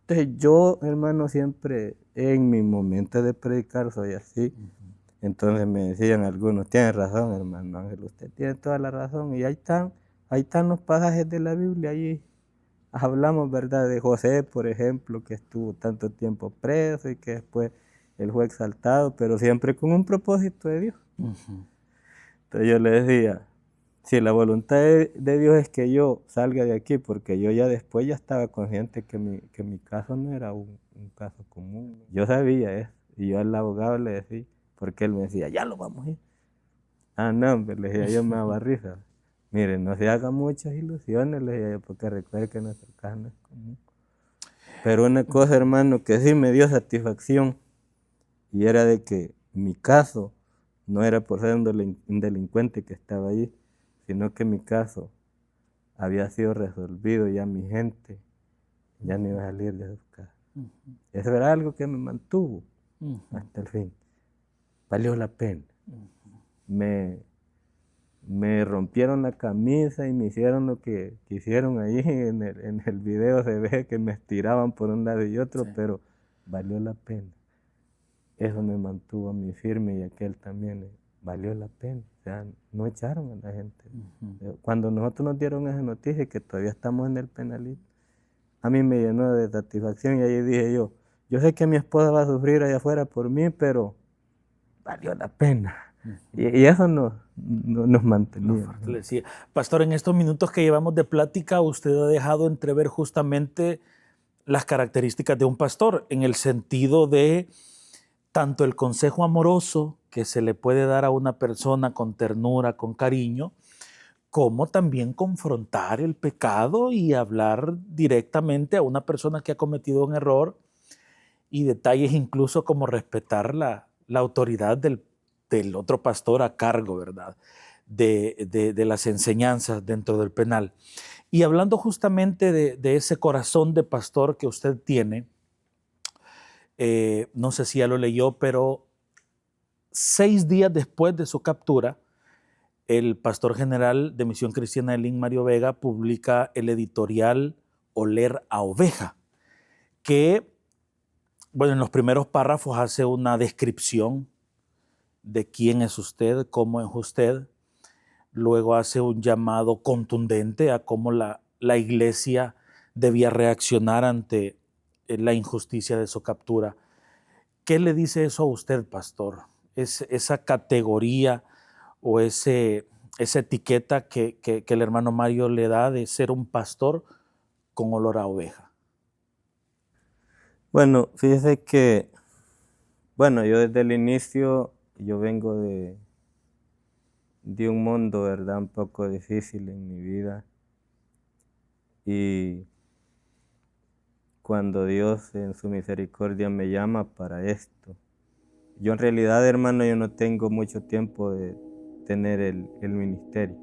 Entonces yo, hermano, siempre en mi momento de predicar soy así. Entonces me decían algunos, tienen razón, hermano Ángel, usted tiene toda la razón. Y ahí están los pasajes de la Biblia, ahí hablamos, ¿verdad?, de José, por ejemplo, que estuvo tanto tiempo preso y que después él fue exaltado, pero siempre con un propósito de Dios. Entonces yo le decía, si la voluntad de Dios es que yo salga de aquí, porque yo ya después ya estaba consciente que mi caso no era un caso común. Yo sabía eso, y yo al abogado le decía, porque él me decía, ya lo vamos a ir. Ah, no, hombre, le decía, yo me daba risa. Mire, no se haga muchas ilusiones, le decía yo, porque recuerde que nuestro caso no es común. Pero una cosa, hermano, que sí me dio satisfacción, y era de que mi caso no era por ser un delincuente que estaba allí, sino que mi caso había sido resolvido, ya mi gente ya no iba a salir de su casa. Eso era algo que me mantuvo hasta el fin. Valió la pena. Me rompieron la camisa y me hicieron lo que quisieron ahí. En el video se ve que me estiraban por un lado y otro, sí, pero valió la pena. Eso me mantuvo a mí firme, y aquel también valió la pena. O sea, no echaron a la gente. Cuando nosotros nos dieron esa noticia que todavía estamos en el penalito, a mí me llenó de satisfacción, y ahí dije yo sé que mi esposa va a sufrir allá afuera por mí, pero valió la pena. Y eso nos mantenía. Fortalecía. Pastor, en estos minutos que llevamos de plática, usted ha dejado entrever justamente las características de un pastor, en el sentido de tanto el consejo amoroso que se le puede dar a una persona con ternura, con cariño, como también confrontar el pecado y hablar directamente a una persona que ha cometido un error, y detalles incluso como respetar la autoridad del otro pastor a cargo, ¿verdad?, de las enseñanzas dentro del penal. Y hablando justamente de ese corazón de pastor que usted tiene, no sé si ya lo leyó, pero 6 días después de su captura, el pastor general de Misión Cristiana de Lin, Mario Vega, publica el editorial Oler a Oveja, que, bueno, en los primeros párrafos hace una descripción de quién es usted, cómo es usted. Luego hace un llamado contundente a cómo la iglesia debía reaccionar ante la injusticia de su captura. ¿Qué le dice eso a usted, pastor? Esa categoría o esa etiqueta que el hermano Mario le da de ser un pastor con olor a oveja. Bueno, fíjese que, yo desde el inicio, yo vengo de un mundo, ¿verdad?, un poco difícil en mi vida. Y cuando Dios en su misericordia me llama para esto, yo en realidad, hermano, yo no tengo mucho tiempo de tener el ministerio.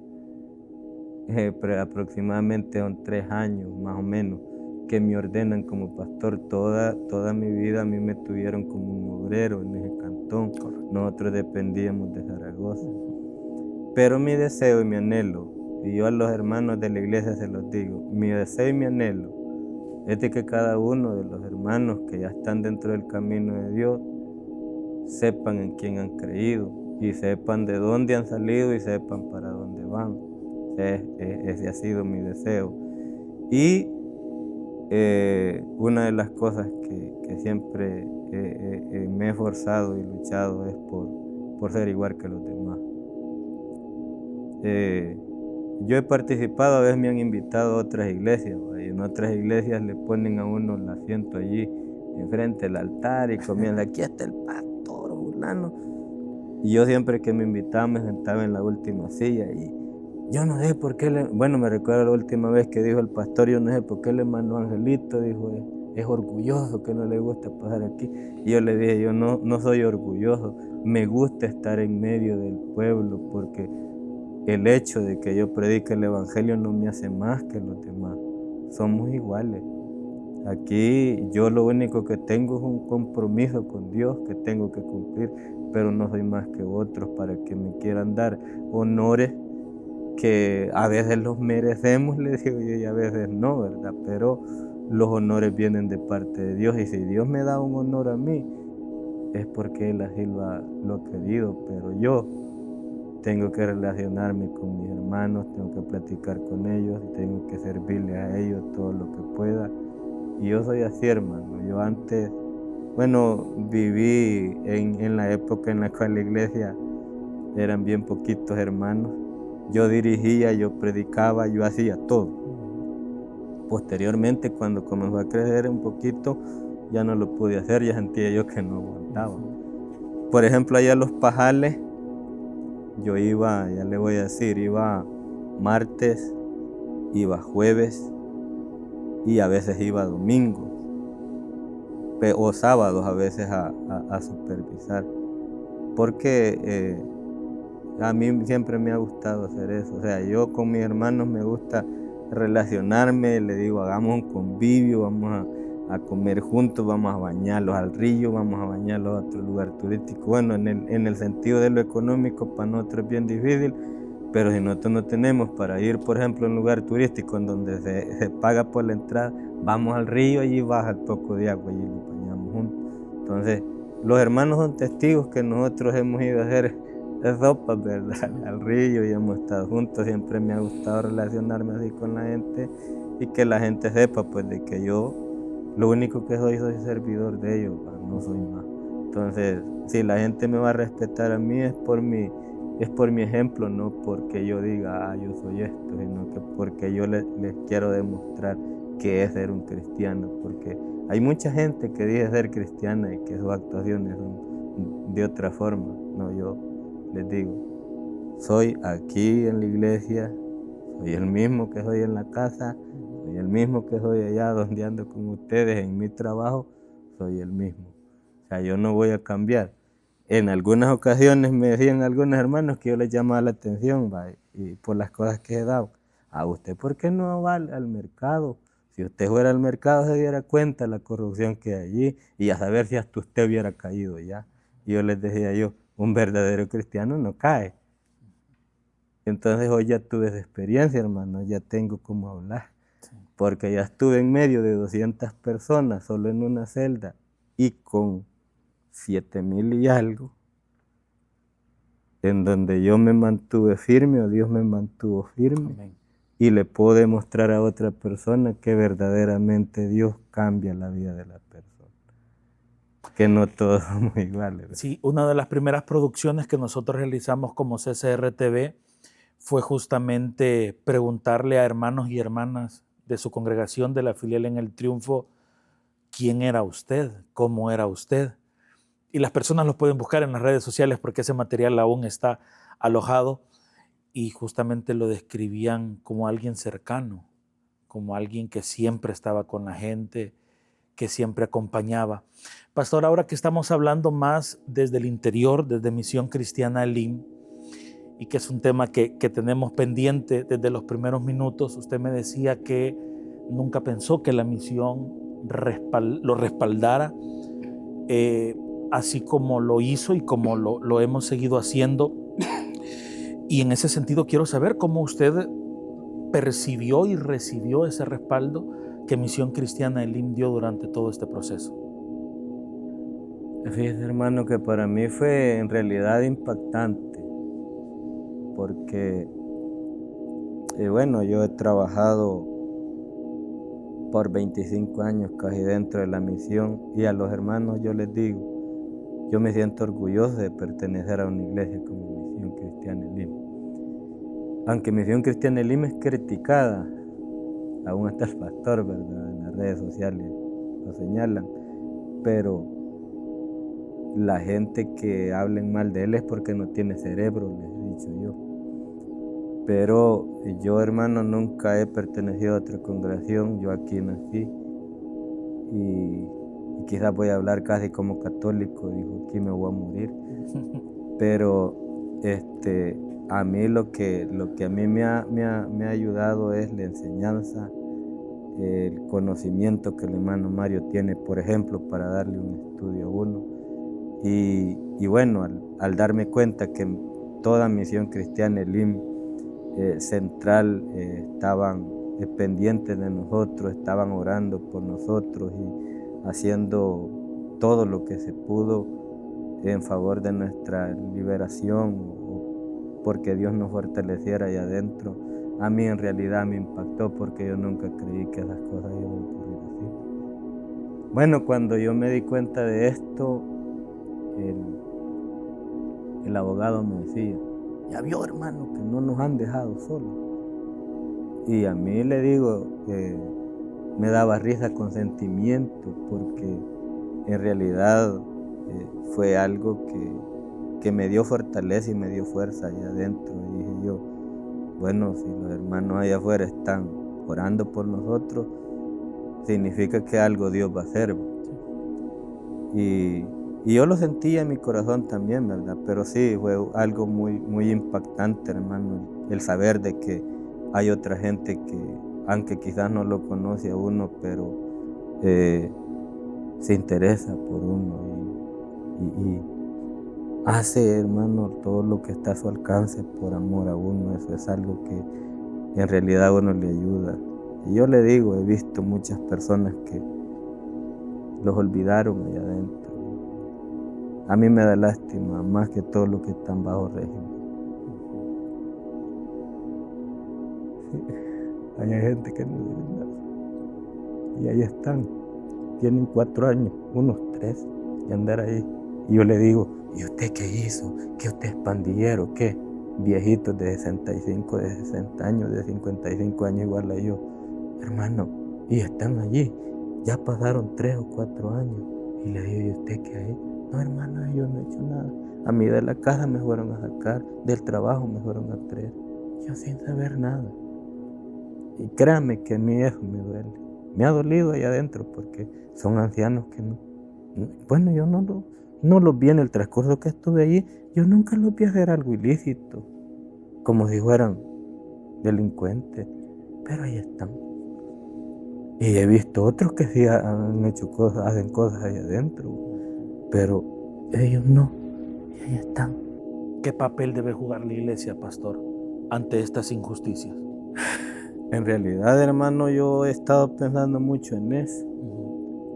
Aproximadamente son 3 años, más o menos, que me ordenan como pastor. Toda mi vida a mí me tuvieron como un obrero en ese cantón. Nosotros dependíamos de Zaragoza. Pero mi deseo y mi anhelo, y yo a los hermanos de la iglesia se los digo, mi deseo y mi anhelo es de que cada uno de los hermanos que ya están dentro del camino de Dios sepan en quién han creído, y sepan de dónde han salido, y sepan para dónde van. Ese ha sido mi deseo. Y una de las cosas que siempre me he esforzado y luchado es por ser igual que los demás. Yo he participado, a veces me han invitado a otras iglesias, y en otras iglesias le ponen a uno el asiento allí enfrente del altar y comienzan, aquí está el pastor fulano. Y yo siempre que me invitaban me sentaba en la última silla, y yo no sé por qué, me recuerdo la última vez que dijo el pastor, yo no sé por qué el hermano Angelito dijo, es orgulloso que no le gusta pasar aquí. Y yo le dije, yo no soy orgulloso, me gusta estar en medio del pueblo, porque el hecho de que yo predique el evangelio no me hace más que los demás, somos iguales. Aquí yo lo único que tengo es un compromiso con Dios que tengo que cumplir, pero no soy más que otros para que me quieran dar honores que a veces los merecemos, le digo yo, y a veces no, ¿verdad? Pero los honores vienen de parte de Dios, y si Dios me da un honor a mí, es porque Él así lo ha querido, pero yo tengo que relacionarme con mis hermanos, tengo que platicar con ellos, tengo que servirles a ellos todo lo que pueda. Y yo soy así, hermano. Yo antes, bueno, viví en la época en la cual la iglesia eran bien poquitos hermanos. Yo dirigía, yo predicaba, yo hacía todo. Posteriormente, cuando comenzó a crecer un poquito, ya no lo pude hacer, ya sentía yo que no aguantaba. Por ejemplo, allá a Los Pajales, yo iba, ya le voy a decir, iba martes, iba jueves y a veces iba domingo o sábados a veces a supervisar, porque a mí siempre me ha gustado hacer eso. O sea, yo con mis hermanos me gusta relacionarme, le digo, hagamos un convivio, vamos a comer juntos, vamos a bañarlos al río, vamos a bañarlos a otro lugar turístico. Bueno, en el sentido de lo económico para nosotros es bien difícil, pero si nosotros no tenemos para ir, por ejemplo, a un lugar turístico en donde se paga por la entrada, vamos al río, allí baja el poco de agua y lo bañamos juntos. Entonces, los hermanos son testigos que nosotros hemos ido a hacer sopas, ¿verdad? Al río y hemos estado juntos. Siempre me ha gustado relacionarme así con la gente y que la gente sepa, pues, de que yo lo único que soy servidor de ellos, no soy más. Entonces, si la gente me va a respetar a mí es por mi ejemplo, no porque yo diga, yo soy esto, sino que porque yo les quiero demostrar que es ser un cristiano, porque hay mucha gente que dice ser cristiana y que sus actuaciones son de otra forma. No, yo les digo, soy aquí en la iglesia, soy el mismo que soy en la casa, soy el mismo que soy allá donde ando con ustedes, en mi trabajo, soy el mismo. O sea, yo no voy a cambiar. En algunas ocasiones me decían algunos hermanos que yo les llamaba la atención, y por las cosas que he dado. ¿A usted por qué no va al mercado? Si usted fuera al mercado se diera cuenta de la corrupción que hay allí y a saber si hasta usted hubiera caído ya. Y yo les decía un verdadero cristiano no cae. Entonces hoy ya tuve esa experiencia, hermano, ya tengo cómo hablar. Porque ya estuve en medio de 200 personas solo en una celda y con 7,000 y algo, en donde yo me mantuve firme o Dios me mantuvo firme. Amén. Y le puedo demostrar a otra persona que verdaderamente Dios cambia la vida de la persona, que no todos somos iguales, ¿verdad? Sí, una de las primeras producciones que nosotros realizamos como CCR-TV fue justamente preguntarle a hermanos y hermanas de su congregación de la filial en El Triunfo, ¿quién era usted? ¿Cómo era usted? Y las personas lo pueden buscar en las redes sociales porque ese material aún está alojado y justamente lo describían como alguien cercano, como alguien que siempre estaba con la gente, que siempre acompañaba. Pastor, ahora que estamos hablando más desde el interior, desde Misión Cristiana Elim, y que es un tema que tenemos pendiente desde los primeros minutos, usted me decía que nunca pensó que la misión lo respaldara, así como lo hizo y como lo hemos seguido haciendo. Y en ese sentido quiero saber cómo usted percibió y recibió ese respaldo que Misión Cristiana Elim dio durante todo este proceso. Fíjese, hermano, que para mí fue en realidad impactante, porque, bueno, yo he trabajado por 25 años casi dentro de la misión y a los hermanos yo les digo, yo me siento orgulloso de pertenecer a una iglesia como Misión Cristiana Elim. Aunque Misión Cristiana Elim es criticada, aún hasta el pastor, ¿verdad? En las redes sociales lo señalan, pero la gente que hablen mal de él es porque no tiene cerebro, les he dicho yo. Pero yo, hermano, nunca he pertenecido a otra congregación, yo aquí nací y quizás voy a hablar casi como católico, digo, aquí me voy a morir. Pero a mí lo que a mí me ha ayudado es la enseñanza, el conocimiento que el hermano Mario tiene, por ejemplo, para darle un estudio a uno. Y bueno, al darme cuenta que toda Misión Cristiana Elim Central estaban pendientes de nosotros, estaban orando por nosotros y haciendo todo lo que se pudo en favor de nuestra liberación, porque Dios nos fortaleciera allá adentro. A mí en realidad me impactó porque yo nunca creí que esas cosas iban a ocurrir así. Bueno, cuando yo me di cuenta de esto, el abogado me decía, ya vio, hermano, que no nos han dejado solos. Y a mí le digo, me daba risa con sentimiento, porque en realidad fue algo que me dio fortaleza y me dio fuerza allá adentro. Y dije yo, bueno, si los hermanos allá afuera están orando por nosotros, significa que algo Dios va a hacer. Y yo lo sentía en mi corazón también, ¿verdad? Pero sí, fue algo muy, muy impactante, hermano, el saber de que hay otra gente que, aunque quizás no lo conoce a uno, pero se interesa por uno y hace, hermano, todo lo que está a su alcance por amor a uno. Eso es algo que en realidad a uno le ayuda. Y yo le digo, he visto muchas personas que los olvidaron allá adentro. A mí me da lástima, más que todo lo que están bajo régimen. Hay gente que no dice nada. Y ahí están. Tienen 4 años, unos 3, y andar ahí. Y yo le digo, ¿y usted qué hizo? ¿Qué usted es pandillero? ¿Qué? Viejitos de 65, de 60 años, de 55 años igual a yo. Hermano, y están allí. Ya pasaron 3 o 4 años. Y le digo, ¿y usted qué hay? No, hermano, yo no he hecho nada. A mí de la casa me fueron a sacar, del trabajo me fueron a traer. Yo sin saber nada. Y créame que a mí eso me duele. Me ha dolido allá adentro porque son ancianos que no. Bueno, yo no los vi en el transcurso que estuve allí. Yo nunca los vi hacer algo ilícito, como si fueran delincuentes. Pero ahí están. Y he visto otros que sí han hecho cosas, hacen cosas allá adentro. Pero ellos no. Y ahí están. ¿Qué papel debe jugar la iglesia, pastor, ante estas injusticias? En realidad, hermano, yo he estado pensando mucho en eso.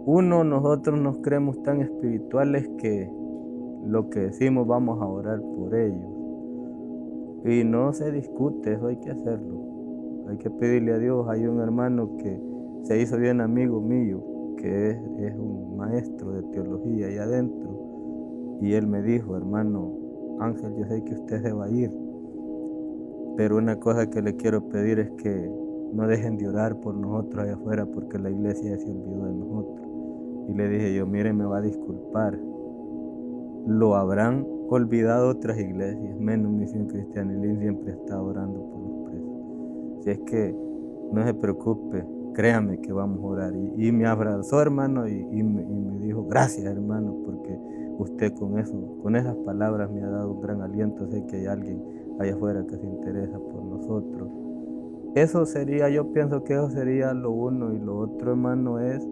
Uno, nosotros nos creemos tan espirituales que lo que decimos vamos a orar por ellos. Y no se discute, eso hay que hacerlo. Hay que pedirle a Dios. Hay un hermano que se hizo bien amigo mío, que es un maestro de teología allá adentro. Y él me dijo, hermano Ángel, yo sé que usted se va a ir, pero una cosa que le quiero pedir es que no dejen de orar por nosotros allá afuera, porque la iglesia ya se olvidó de nosotros. Y le dije yo, mire, me va a disculpar, lo habrán olvidado otras iglesias, menos Misión Cristiana Elim siempre está orando por los presos. Si es que no se preocupe, créame que vamos a orar. Y me abrazó, hermano, y me dijo, gracias, hermano, porque usted con esas palabras me ha dado un gran aliento. Sé que hay alguien allá afuera que se interesa por nosotros. Eso sería, yo pienso que eso sería lo uno. Y lo otro, hermano, es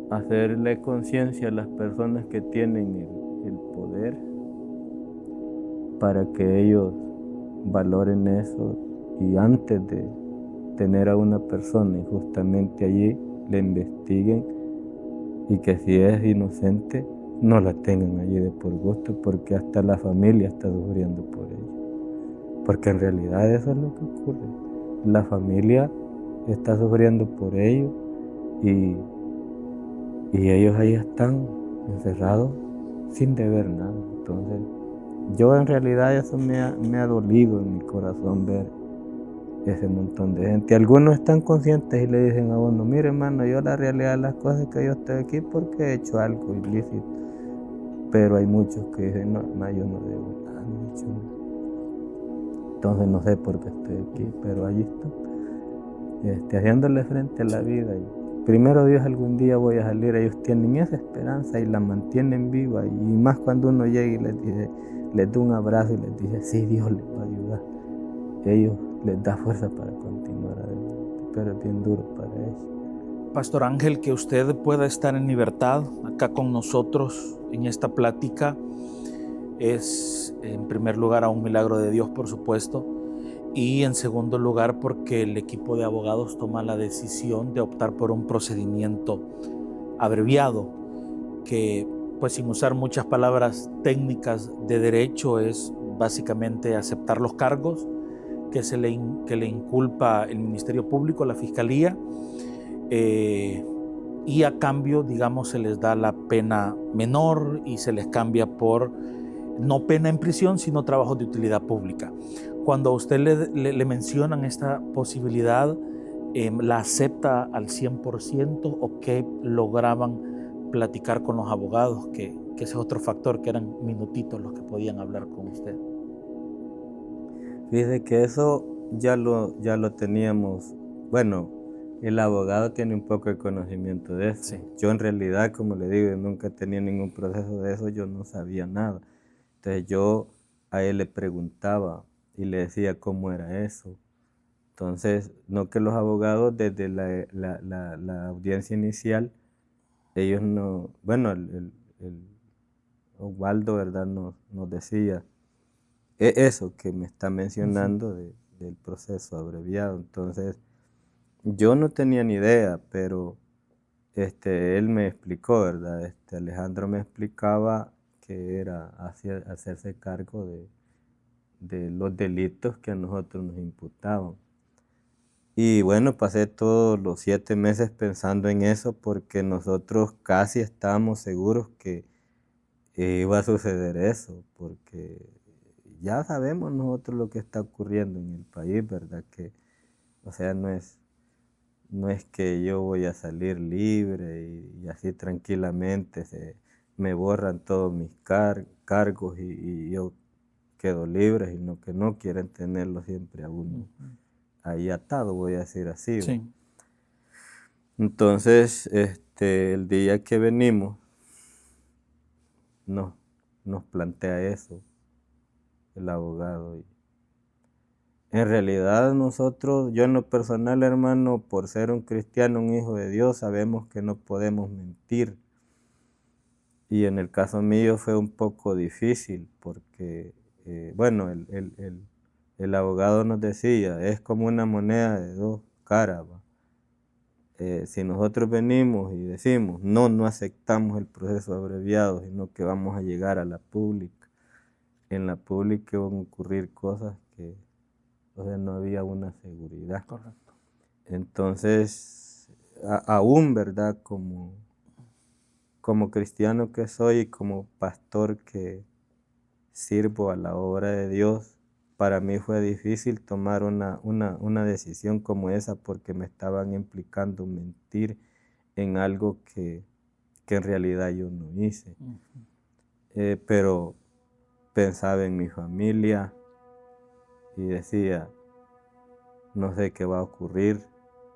hacerle conciencia a las personas que tienen el poder para que ellos valoren eso y antes de tener a una persona y justamente allí le investiguen y que si es inocente no la tengan allí de por gusto, porque hasta la familia está sufriendo por ello. Porque en realidad eso es lo que ocurre. La familia está sufriendo por ello y ellos ahí están encerrados sin deber nada. Entonces, yo en realidad eso me ha dolido en mi corazón ver ese montón de gente. Algunos están conscientes y le dicen a uno, mire hermano, yo la realidad de las cosas es que yo estoy aquí porque he hecho algo ilícito. Pero hay muchos que dicen, no, yo no debo nada, no he hecho nada. Entonces no sé por qué estoy aquí, pero allí estoy, haciéndole frente a la vida. Y primero Dios, algún día voy a salir. Ellos tienen esa esperanza y la mantienen viva. Y más cuando uno llega y les da un abrazo y les dice, sí, Dios les va a ayudar. Ellos les da fuerza para continuar adelante. pero es bien duro para ellos. Pastor Ángel, que usted pueda estar en libertad acá con nosotros en esta plática es, en primer lugar, a un milagro de Dios, por supuesto, y en segundo lugar, porque el equipo de abogados toma la decisión de optar por un procedimiento abreviado, que, pues sin usar muchas palabras técnicas de derecho, es básicamente aceptar los cargos que le inculpa el Ministerio Público, la Fiscalía, y a cambio, digamos, se les da la pena menor y se les cambia por no pena en prisión, sino trabajos de utilidad pública. Cuando a usted le mencionan esta posibilidad, ¿la acepta al 100% o qué lograban platicar con los abogados? Que ese es otro factor, que eran minutitos los que podían hablar con usted. Fíjese que eso ya lo teníamos. Bueno, el abogado tiene un poco de conocimiento de eso. Sí. Yo en realidad, como le digo, nunca tenía ningún proceso de eso, yo no sabía nada. Entonces yo a él le preguntaba y le decía cómo era eso. Entonces, no que los abogados desde la audiencia inicial, ellos no, bueno, el Osvaldo, ¿verdad? Nos decía eso que me está mencionando del proceso abreviado. Entonces, yo no tenía ni idea, pero él me explicó, ¿verdad? Alejandro me explicaba que era hacerse cargo de los delitos que a nosotros nos imputaban. Y bueno, pasé todos los 7 meses pensando en eso porque nosotros casi estábamos seguros que iba a suceder eso, porque ya sabemos nosotros lo que está ocurriendo en el país, ¿verdad? Que, o sea, no es que yo voy a salir libre y así tranquilamente me borran todos mis cargos y yo quedo libre, sino que no quieren tenerlo siempre a uno ahí atado, voy a decir así. Sí. Entonces, el día que venimos, nos plantea eso el abogado. Y en realidad nosotros, yo en lo personal, hermano, por ser un cristiano, un hijo de Dios, sabemos que no podemos mentir. Y en el caso mío fue un poco difícil porque, bueno, el abogado nos decía, es como una moneda de 2 caras. Si nosotros venimos y decimos, no aceptamos el proceso abreviado, sino que vamos a llegar a la pública, en la pública van a ocurrir cosas que, o sea, no había una seguridad. Correcto. Entonces, aún, ¿verdad? Como cristiano que soy y como pastor que sirvo a la obra de Dios, para mí fue difícil tomar una decisión como esa porque me estaban implicando mentir en algo que en realidad yo no hice. Pero pensaba en mi familia y decía, no sé qué va a ocurrir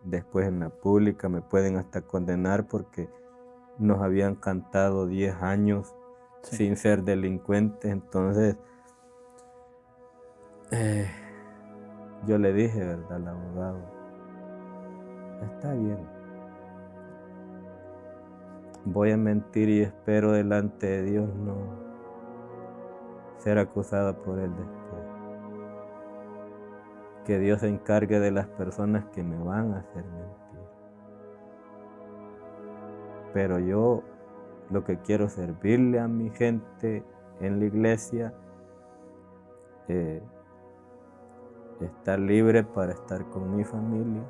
después en la pública, me pueden hasta condenar porque nos habían cantado 10 años sin ser delincuentes. Entonces, yo le dije, ¿verdad?, al abogado, está bien, voy a mentir y espero delante de Dios no ser acusada por él después. Que Dios se encargue de las personas que me van a hacer mentir. Pero yo lo que quiero es servirle a mi gente en la iglesia, estar libre para estar con mi familia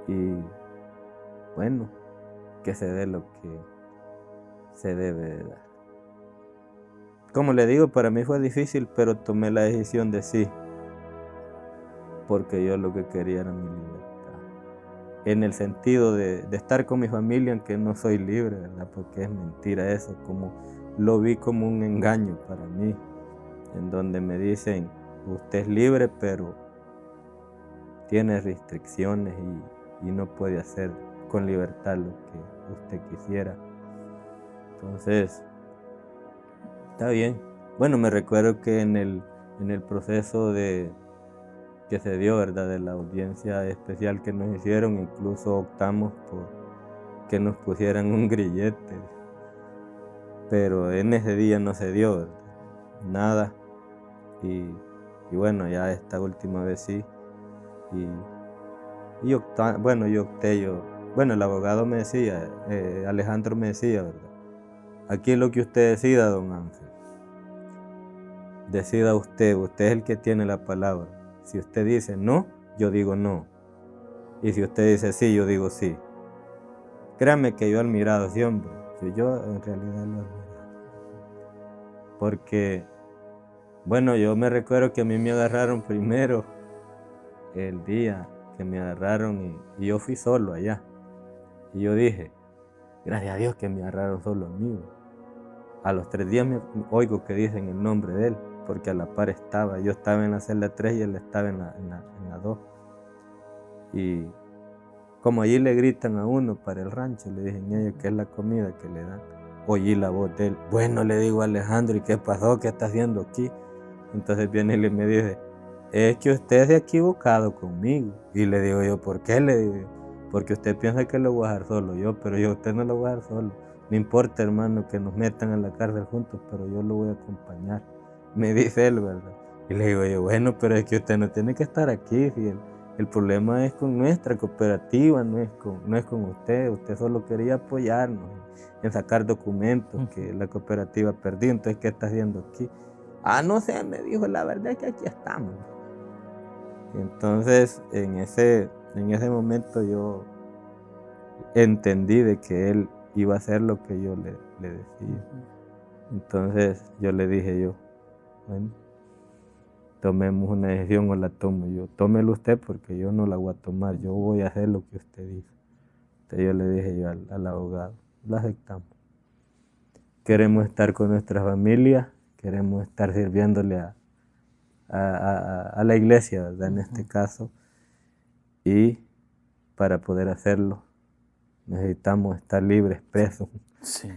y bueno, que se dé lo que se debe de dar. Como le digo, para mí fue difícil, pero tomé la decisión de sí, porque yo lo que quería era mi libertad. En el sentido de estar con mi familia, aunque no soy libre, ¿verdad? Porque es mentira eso, como lo vi como un engaño para mí, en donde me dicen, usted es libre, pero tiene restricciones y no puede hacer con libertad lo que usted quisiera. Entonces, está bien. Bueno, me recuerdo que en el proceso de que se dio, ¿verdad? De la audiencia especial que nos hicieron, incluso optamos por que nos pusieran un grillete, pero en ese día no se dio, ¿verdad? Nada, y bueno, ya esta última vez sí, bueno, el abogado me decía, Alejandro me decía, ¿verdad? Aquí es lo que usted decida, don Ángel. Decida usted es el que tiene la palabra. Si usted dice no, yo digo no. Y si usted dice sí, yo digo sí. Créame que yo he admirado a ese hombre. Yo en realidad lo admiro. Porque, bueno, yo me recuerdo que a mí me agarraron primero el día que me agarraron y yo fui solo allá. Y yo dije, gracias a Dios que me agarraron solo a mí. A los 3 días me oigo que dicen el nombre de él, porque a la par estaba. Yo estaba en la celda 3 y él estaba en la 2. Y como allí le gritan a uno para el rancho, le dicen ellos que es la comida que le dan. Oí la voz de él. Bueno, le digo a Alejandro, ¿y qué pasó? ¿Qué está haciendo aquí? Entonces viene él y me dice, es que usted se ha equivocado conmigo. Y le digo yo, ¿por qué? Le digo yo, porque usted piensa que lo voy a dejar solo yo, pero yo a usted no lo voy a dejar solo. No importa, hermano, que nos metan en la cárcel juntos, pero yo lo voy a acompañar. Me dice él, ¿verdad? Y le digo yo, bueno, pero es que usted no tiene que estar aquí, si el problema es con nuestra cooperativa, no es con usted. Usted solo quería apoyarnos en sacar documentos que la cooperativa perdió, entonces, ¿qué está haciendo aquí? Ah, no sé, me dijo, la verdad es que aquí estamos. Entonces, en ese momento yo entendí de que él iba a hacer lo que yo le decía. Entonces yo le dije bueno, tomemos una decisión o la tomo yo. Tómelo usted porque yo no la voy a tomar, yo voy a hacer lo que usted dice. Entonces yo le dije al abogado, lo aceptamos. Queremos estar con nuestra familia, queremos estar sirviéndole a la iglesia, ¿verdad? En este caso. Y para poder hacerlo necesitamos estar libres, presos. Sí.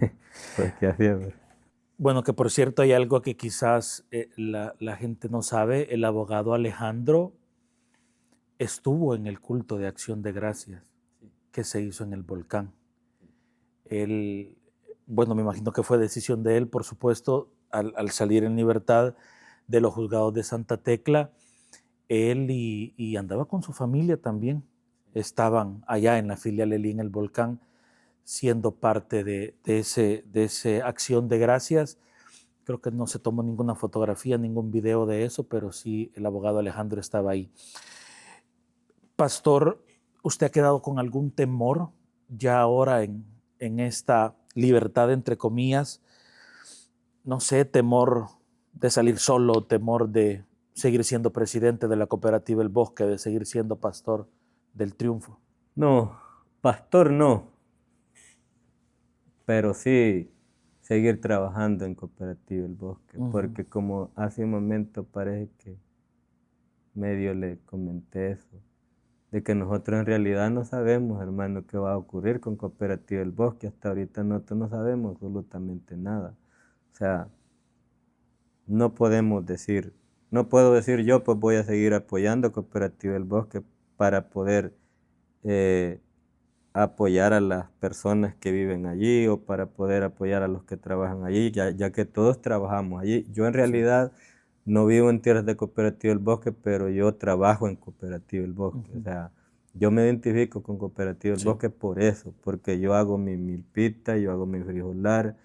Porque así es, ¿verdad? Bueno, que por cierto hay algo que quizás la gente no sabe. El abogado Alejandro estuvo en el culto de acción de gracias que se hizo en el volcán. Él, bueno, me imagino que fue decisión de él, por supuesto, al salir en libertad de los juzgados de Santa Tecla, él y andaba con su familia también. Estaban allá en la filial Elí en el volcán, siendo parte de ese acción de gracias. Creo que no se tomó ninguna fotografía, ningún video de eso, pero sí el abogado Alejandro estaba ahí. Pastor, ¿usted ha quedado con algún temor ya ahora en esta libertad, entre comillas? No sé, temor de salir solo, temor de seguir siendo presidente de la cooperativa El Bosque, de seguir siendo pastor del Triunfo. No, pastor no, pero sí seguir trabajando en Cooperativa El Bosque, porque como hace un momento parece que medio le comenté eso, de que nosotros en realidad no sabemos, hermano, qué va a ocurrir con Cooperativa El Bosque. Hasta ahorita nosotros no sabemos absolutamente nada. O sea, no podemos decir, no puedo decir yo, pues voy a seguir apoyando Cooperativa El Bosque para poder apoyar a las personas que viven allí o para poder apoyar a los que trabajan allí, ya que todos trabajamos allí. Yo en realidad no vivo en tierras de Cooperativa El Bosque, pero yo trabajo en Cooperativa El Bosque. O sea, yo me identifico con Cooperativa El Bosque por eso, porque yo hago mi milpita, yo hago mi frijolar,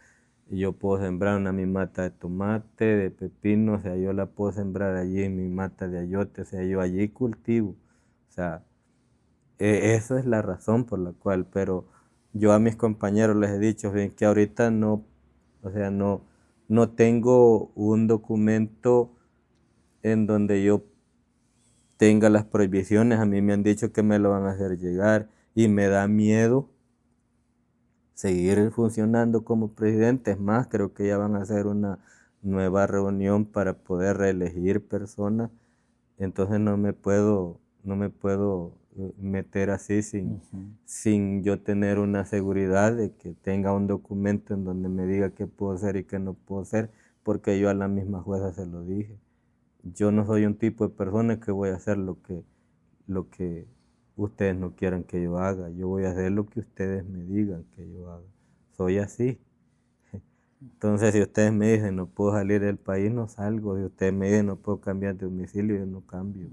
y yo puedo sembrar mi mata de tomate, de pepino, o sea, yo la puedo sembrar allí en mi mata de ayote, o sea, yo allí cultivo. O sea, eso es la razón por la cual, pero yo a mis compañeros les he dicho bien, que ahorita no, o sea, no tengo un documento en donde yo tenga las prohibiciones. A mí me han dicho que me lo van a hacer llegar y me da miedo seguir funcionando como presidente. Es más, creo que ya van a hacer una nueva reunión para poder reelegir personas. Entonces no me puedo meter así sin yo tener una seguridad de que tenga un documento en donde me diga qué puedo hacer y qué no puedo hacer, porque yo a la misma jueza se lo dije. yo no soy un tipo de persona que voy a hacer lo que ustedes no quieran que yo haga. Yo voy a hacer lo que ustedes me digan que yo haga. Soy así. Entonces, si ustedes me dicen no puedo salir del país, no salgo. Si ustedes me dicen no puedo cambiar de domicilio, yo no cambio.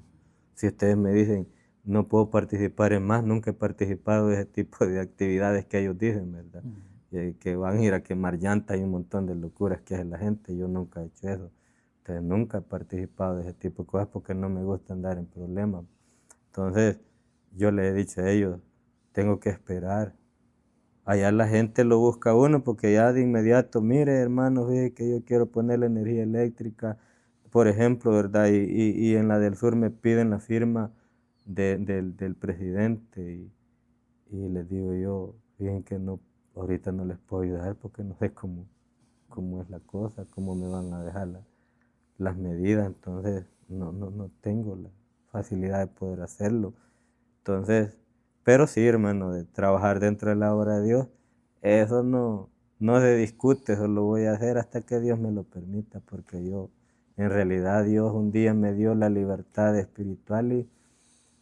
Si ustedes me dicen no puedo participar en más, nunca he participado de ese tipo de actividades que ellos dicen, ¿verdad? Que van a ir a quemar llantas y un montón de locuras que hace la gente. Yo nunca he hecho eso. Entonces, nunca he participado de ese tipo de cosas porque no me gusta andar en problemas. Entonces, yo les he dicho a ellos, tengo que esperar. Allá la gente lo busca a uno porque ya de inmediato, mire hermano, fíjese que yo quiero poner la energía eléctrica, por ejemplo, ¿verdad? Y en la del sur me piden la firma del presidente y les digo yo, fíjense que no, ahorita no les puedo ayudar porque no sé cómo es la cosa, cómo me van a dejar las medidas, entonces no tengo la facilidad de poder hacerlo. Entonces, pero sí, hermano, de trabajar dentro de la obra de Dios, eso no se discute, eso lo voy a hacer hasta que Dios me lo permita, porque en realidad Dios un día me dio la libertad espiritual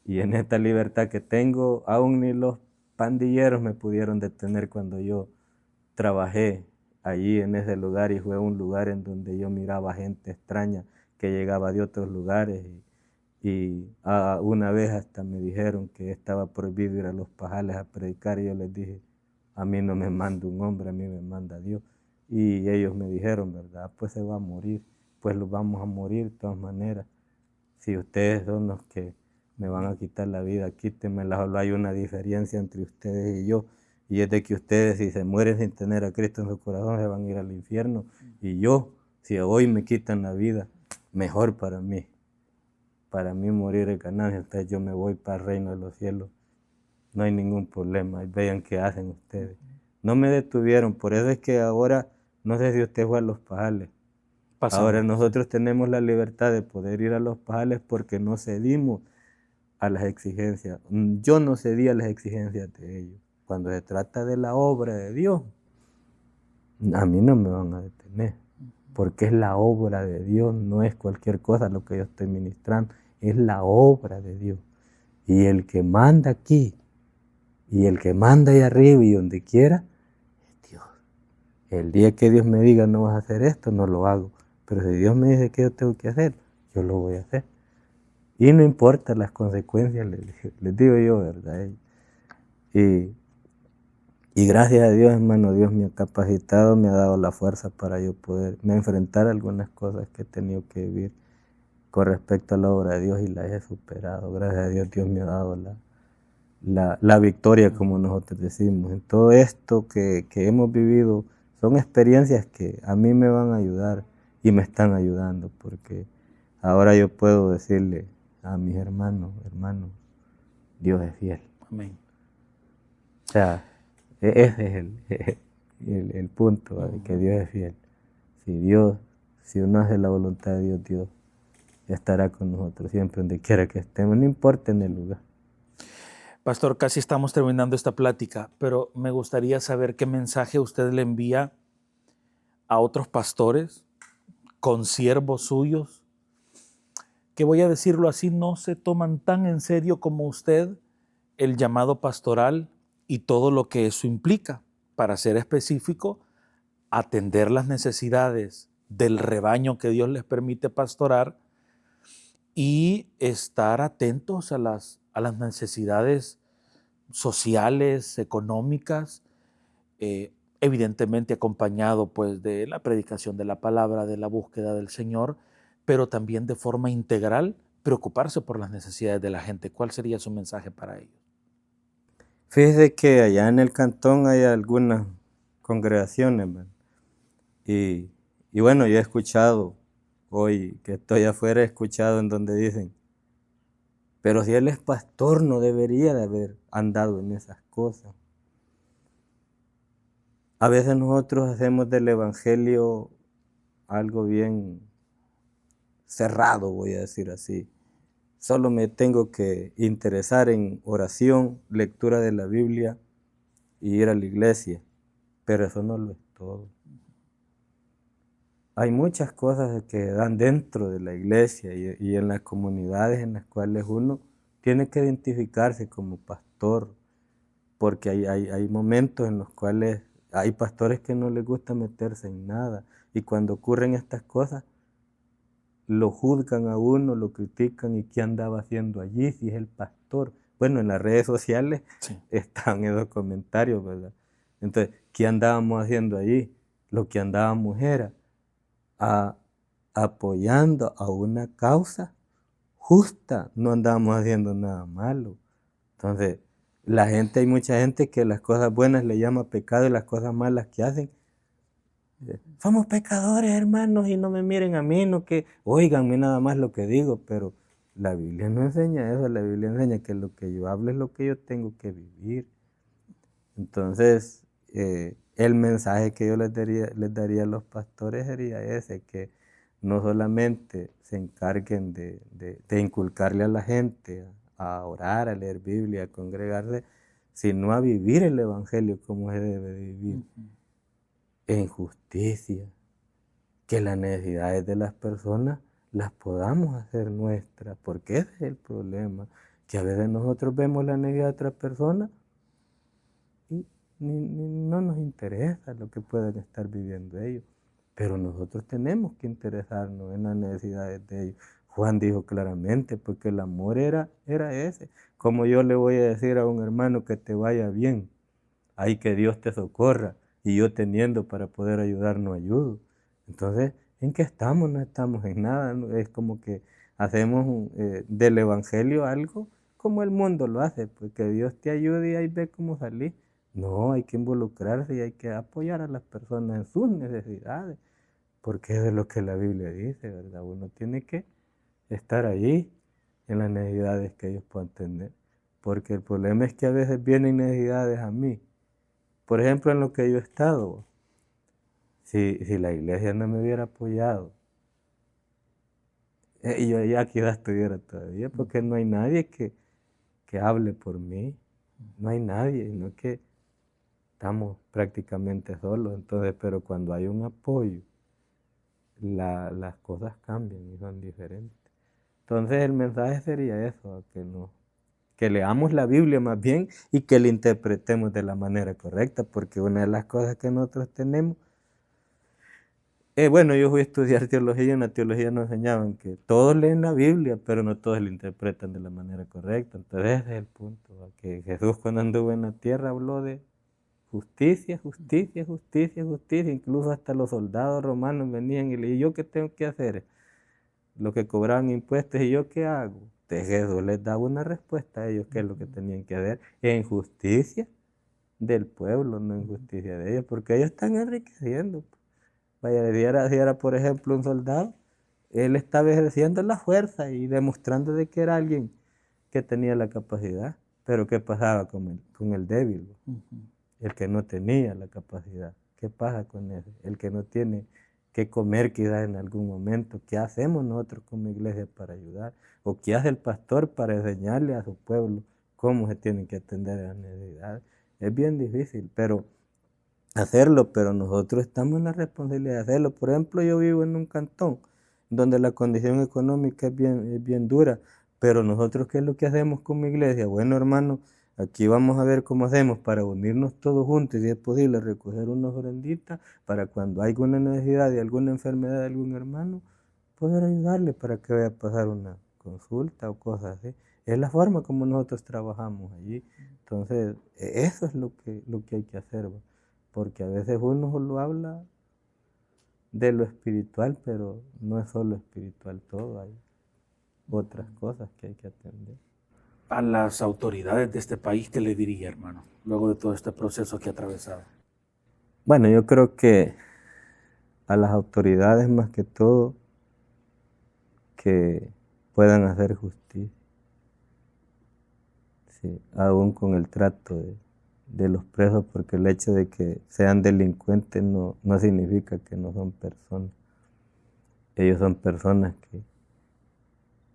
y en esta libertad que tengo, aún ni los pandilleros me pudieron detener cuando yo trabajé allí en ese lugar y fue un lugar en donde yo miraba gente extraña que llegaba de otros lugares y una vez hasta me dijeron que estaba prohibido ir a los pajales a predicar y yo les dije, a mí no me manda un hombre, a mí me manda Dios. Y ellos me dijeron, ¿verdad? Pues se va a morir, pues los vamos a morir de todas maneras. Si ustedes son los que me van a quitar la vida, quítenmela, solo hay una diferencia entre ustedes y yo. Y es de que ustedes si se mueren sin tener a Cristo en su corazón se van a ir al infierno. Y yo, si hoy me quitan la vida, mejor para mí. Para mí morir es ganancia, entonces yo me voy para el reino de los cielos. No hay ningún problema, vean qué hacen ustedes. No me detuvieron, por eso es que ahora, no sé si usted fue a los pajales. Pasamos. Ahora nosotros tenemos la libertad de poder ir a los pajales porque no cedimos a las exigencias. Yo no cedí a las exigencias de ellos. Cuando se trata de la obra de Dios, a mí no me van a detener, porque es la obra de Dios, no es cualquier cosa lo que yo estoy ministrando, es la obra de Dios. Y el que manda aquí, y el que manda ahí arriba y donde quiera, es Dios. El día que Dios me diga no vas a hacer esto, no lo hago. Pero si Dios me dice que yo tengo que hacer, yo lo voy a hacer. Y no importa las consecuencias, les digo yo, ¿verdad? Y gracias a Dios, hermano, Dios me ha capacitado, me ha dado la fuerza para yo poder enfrentar algunas cosas que he tenido que vivir con respecto a la obra de Dios y las he superado. Gracias a Dios, Dios me ha dado la victoria, como nosotros decimos. En todo esto que hemos vivido, son experiencias que a mí me van a ayudar y me están ayudando, porque ahora yo puedo decirle a mis hermanos, Dios es fiel. Amén. O sea, ese es el punto, que Dios es fiel. Si uno hace la voluntad de Dios, Dios estará con nosotros siempre, donde quiera que estemos, no importa en el lugar. Pastor, casi estamos terminando esta plática, pero me gustaría saber qué mensaje usted le envía a otros pastores, consiervos suyos, que voy a decirlo así, no se toman tan en serio como usted el llamado pastoral y todo lo que eso implica. Para ser específico, atender las necesidades del rebaño que Dios les permite pastorar y estar atentos a las necesidades sociales, económicas, evidentemente acompañado pues de la predicación de la palabra, de la búsqueda del Señor, pero también de forma integral preocuparse por las necesidades de la gente. ¿Cuál sería su mensaje para ellos? Fíjese que allá en el cantón hay algunas congregaciones, ¿verdad? Y bueno, yo he escuchado, hoy que estoy afuera, he escuchado en donde dicen, pero si él es pastor no debería de haber andado en esas cosas. A veces nosotros hacemos del evangelio algo bien cerrado, voy a decir así. Solo me tengo que interesar en oración, lectura de la Biblia y ir a la iglesia, pero eso no lo es todo. hay muchas cosas que dan dentro de la iglesia y en las comunidades en las cuales uno tiene que identificarse como pastor, porque hay momentos en los cuales hay pastores que no les gusta meterse en nada, y cuando ocurren estas cosas, lo juzgan a uno, lo critican, y qué andaba haciendo allí si es el pastor. Bueno, en las redes sociales Sí. están esos comentarios, ¿verdad? Entonces, ¿qué andábamos haciendo allí? Lo que andábamos era a- apoyando a una causa justa, no andábamos haciendo nada malo. Entonces, hay mucha gente que las cosas buenas le llama pecado y las cosas malas que hacen. Somos pecadores, hermanos, y no me miren a mí, no que oiganme nada más lo que digo, pero la Biblia no enseña eso, la Biblia enseña que lo que yo hablo es lo que yo tengo que vivir. Entonces, el mensaje que yo les daría a los pastores sería ese, que no solamente se encarguen de inculcarle a la gente a orar, a leer Biblia, a congregarse, sino a vivir el Evangelio como se debe de vivir, en justicia, que las necesidades de las personas las podamos hacer nuestras, porque ese es el problema, que a veces nosotros vemos la necesidad de otras personas y no nos interesa lo que puedan estar viviendo ellos, pero nosotros tenemos que interesarnos en las necesidades de ellos. Juan dijo claramente, porque el amor era ese. Como yo le voy a decir a un hermano que te vaya bien, hay que Dios te socorra, y yo teniendo para poder ayudar no ayudo. Entonces, ¿en qué estamos? No estamos en nada. Es como que hacemos del Evangelio algo como el mundo lo hace, pues que Dios te ayude y ahí ve cómo salir. No, hay que involucrarse y hay que apoyar a las personas en sus necesidades, porque eso es lo que la Biblia dice, ¿verdad? Uno tiene que estar ahí en las necesidades que ellos puedan tener, porque el problema es que a veces vienen necesidades a mí. Por ejemplo, en lo que yo he estado, si la iglesia no me hubiera apoyado, yo ya quizás estuviera todavía, porque no hay nadie que hable por mí, no hay nadie, sino que estamos prácticamente solos. Entonces, pero cuando hay un apoyo, las cosas cambian y son diferentes. Entonces el mensaje sería eso, que leamos la Biblia más bien y que la interpretemos de la manera correcta, porque una de las cosas que nosotros tenemos, bueno, yo fui a estudiar teología y en la teología nos enseñaban que todos leen la Biblia, pero no todos la interpretan de la manera correcta. Entonces ese es el punto, que Jesús cuando anduvo en la tierra habló de justicia, justicia, justicia, justicia. Incluso hasta los soldados romanos venían y le dijeron, ¿yo qué tengo que hacer? Los que cobraban impuestos, ¿y yo qué hago? Entonces Jesús les daba una respuesta a ellos, qué es lo que tenían que hacer, en justicia del pueblo, no en justicia de ellos, porque ellos están enriqueciendo. Vaya, si era, por ejemplo, un soldado, él estaba ejerciendo la fuerza y demostrando de que era alguien que tenía la capacidad. Pero ¿qué pasaba con el débil? El que no tenía la capacidad. ¿Qué pasa con ese? El que no tiene que comer quizás en algún momento. ¿Qué hacemos nosotros como iglesia para ayudar? ¿O qué hace el pastor para enseñarle a su pueblo cómo se tienen que atender a las necesidades? Es bien difícil, pero nosotros estamos en la responsabilidad de hacerlo. Por ejemplo, yo vivo en un cantón donde la condición económica es bien dura, pero nosotros, ¿qué es lo que hacemos como iglesia? Bueno, hermano, aquí vamos a ver cómo hacemos para unirnos todos juntos y si es posible recoger unas ofrenditas para cuando haya una necesidad de alguna enfermedad de algún hermano, poder ayudarle para que vaya a pasar una consulta o cosas así. Es la forma como nosotros trabajamos allí. Entonces, eso es lo que hay que hacer, ¿va? Porque a veces uno solo habla de lo espiritual, pero no es solo espiritual todo, hay otras cosas que hay que atender. A las autoridades de este país, ¿qué le diría, hermano, luego de todo este proceso que ha atravesado? Bueno, yo creo que a las autoridades más que todo que puedan hacer justicia, sí, aún con el trato de los presos, porque el hecho de que sean delincuentes no significa que no son personas. Ellos son personas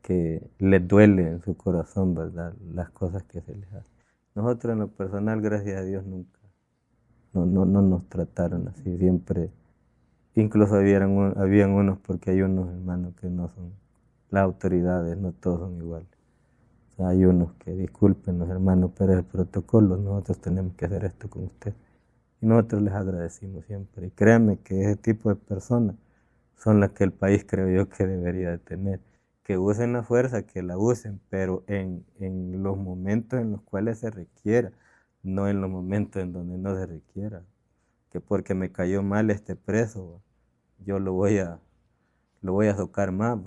que les duele en su corazón, ¿verdad?, las cosas que se les hacen. Nosotros en lo personal, gracias a Dios, nunca, no nos trataron así, siempre Incluso habían unos, porque hay unos hermanos que no son las autoridades, no todos son iguales. O sea, hay unos que, disculpen los hermanos, pero el protocolo, nosotros tenemos que hacer esto con usted. Y nosotros les agradecimos siempre. Y créanme que ese tipo de personas son las que el país creo yo que debería de tener. Que usen la fuerza, que la usen, pero en los momentos en los cuales se requiera, no en los momentos en donde no se requiera. Que porque me cayó mal este preso, yo lo voy a tocar más.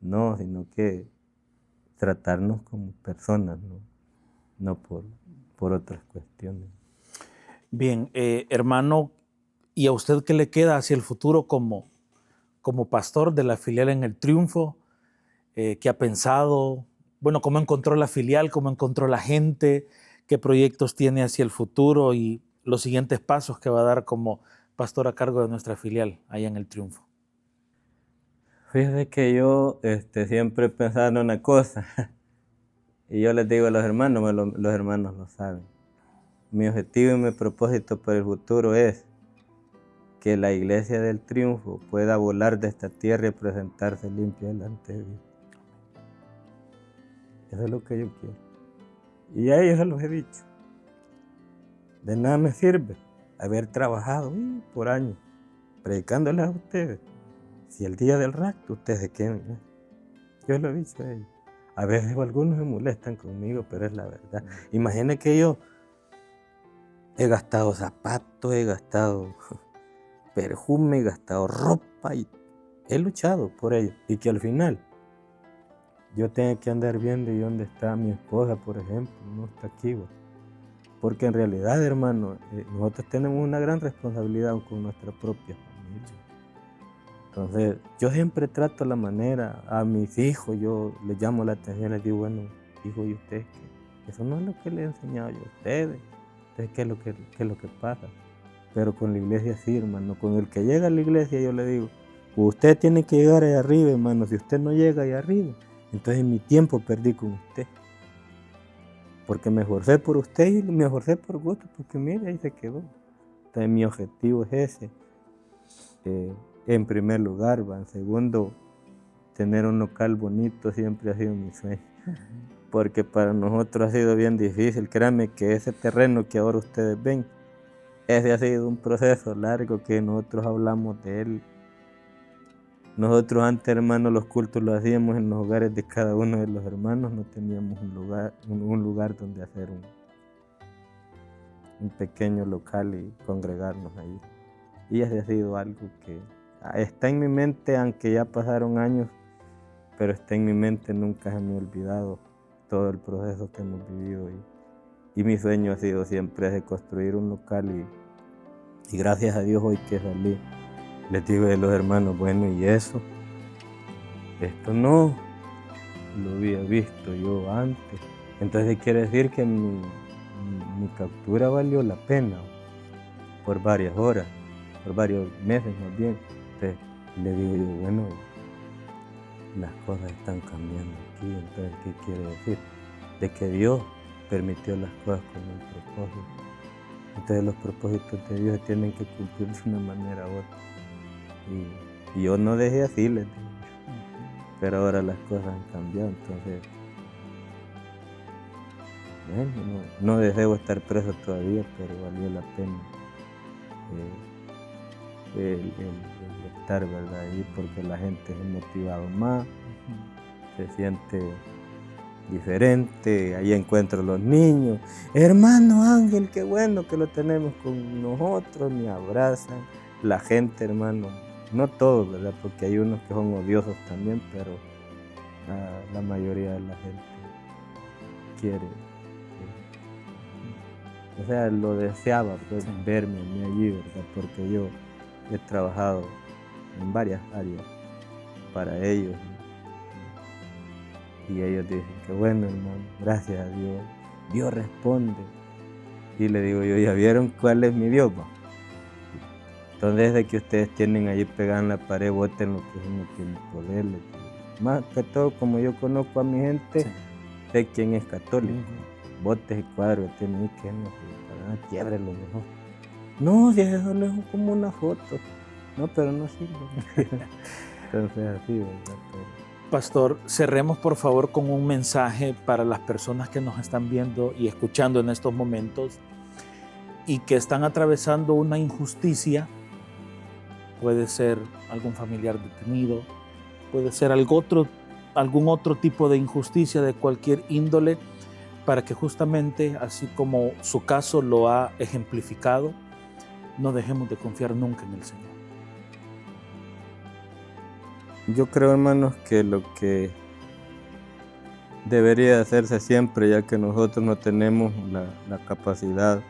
No, sino que tratarnos como personas, no por otras cuestiones. Bien, hermano, ¿y a usted qué le queda hacia el futuro como pastor de la filial en el Triunfo? ¿Qué ha pensado? Bueno, ¿cómo encontró la filial? ¿Cómo encontró la gente? ¿Qué proyectos tiene hacia el futuro? Y los siguientes pasos que va a dar como pastor a cargo de nuestra filial allá en el Triunfo. Fíjese que yo siempre he pensado en una cosa, y yo les digo a los hermanos, los hermanos lo saben. Mi objetivo y mi propósito para el futuro es que la iglesia del Triunfo pueda volar de esta tierra y presentarse limpia delante de Dios. Eso es lo que yo quiero. Y a ellos se los he dicho. De nada me sirve haber trabajado por años predicándoles a ustedes. Si el día del rapto ustedes se quedan, yo lo he dicho a ellos. A veces algunos se molestan conmigo, pero es la verdad. Imaginen que yo he gastado zapatos, he gastado perfume, he gastado ropa y he luchado por ello. Y que al final yo tenga que andar viendo y dónde está mi esposa, por ejemplo, no está aquí. Porque en realidad, hermano, nosotros tenemos una gran responsabilidad con nuestra propia familia. Entonces, yo siempre trato la manera, a mis hijos, yo les llamo la atención, les digo, bueno, hijo, ¿y ustedes qué? Eso no es lo que les he enseñado yo a ustedes. Entonces, ¿qué es lo que pasa? Pero con la iglesia sí, hermano, con el que llega a la iglesia yo le digo, usted tiene que llegar allá arriba, hermano, si usted no llega allá arriba, entonces mi tiempo perdí con usted. Porque me esforcé por usted y me esforcé por gusto, porque mire, ahí se quedó. Entonces mi objetivo es ese. En primer lugar, en segundo, tener un local bonito siempre ha sido mi sueño. Porque para nosotros ha sido bien difícil. Créanme que ese terreno que ahora ustedes ven, ese ha sido un proceso largo que nosotros hablamos de él. Nosotros antes, hermanos, los cultos los hacíamos en los hogares de cada uno de los hermanos. No teníamos un lugar donde hacer un pequeño local y congregarnos ahí. Y ese ha sido algo que está en mi mente, aunque ya pasaron años, pero está en mi mente, nunca se me ha olvidado todo el proceso que hemos vivido. Y mi sueño ha sido siempre de construir un local y gracias a Dios hoy que salí, les digo a los hermanos, bueno, ¿y eso? Esto no lo había visto yo antes. Entonces quiere decir que mi captura valió la pena por varias horas, por varios meses más bien. Entonces le digo yo, bueno, las cosas están cambiando aquí. Entonces, ¿qué quiere decir? De que Dios permitió las cosas con un propósito. Entonces los propósitos de Dios se tienen que cumplir de una manera u otra. Y yo no dejé así, les digo. Pero ahora las cosas han cambiado, entonces bueno, no deseo estar preso todavía, pero valió la pena el estar, ¿verdad? Ahí, porque la gente se ha motivado más, se siente diferente. Ahí encuentro los niños, hermano Ángel, qué bueno que lo tenemos con nosotros, me abrazan. La gente, hermano, no todos, ¿verdad? Porque hay unos que son odiosos también, pero la mayoría de la gente quiere. O sea, lo deseaba pues, verme a mí allí, ¿verdad? Porque yo he trabajado en varias áreas para ellos. Y ellos dicen que bueno, hermano, gracias a Dios, Dios responde. Y le digo yo, ¿ya vieron cuál es mi Dios? Entonces, desde que ustedes tienen ahí pegada en la pared, voten lo que uno tiene poder. Más que todo, como yo conozco a mi gente, sé quién es católico. Botes y cuadros que tienen ahí, que no, quiebrelo mejor. No, si eso no es como una foto. No, pero no sirve. Entonces así, ¿verdad? Pero Pastor, cerremos por favor con un mensaje para las personas que nos están viendo y escuchando en estos momentos y que están atravesando una injusticia. Puede ser algún familiar detenido, puede ser algún otro tipo de injusticia de cualquier índole, para que justamente, así como su caso lo ha ejemplificado, no dejemos de confiar nunca en el Señor. yo creo, hermanos, que lo que debería hacerse siempre, ya que nosotros no tenemos la capacidad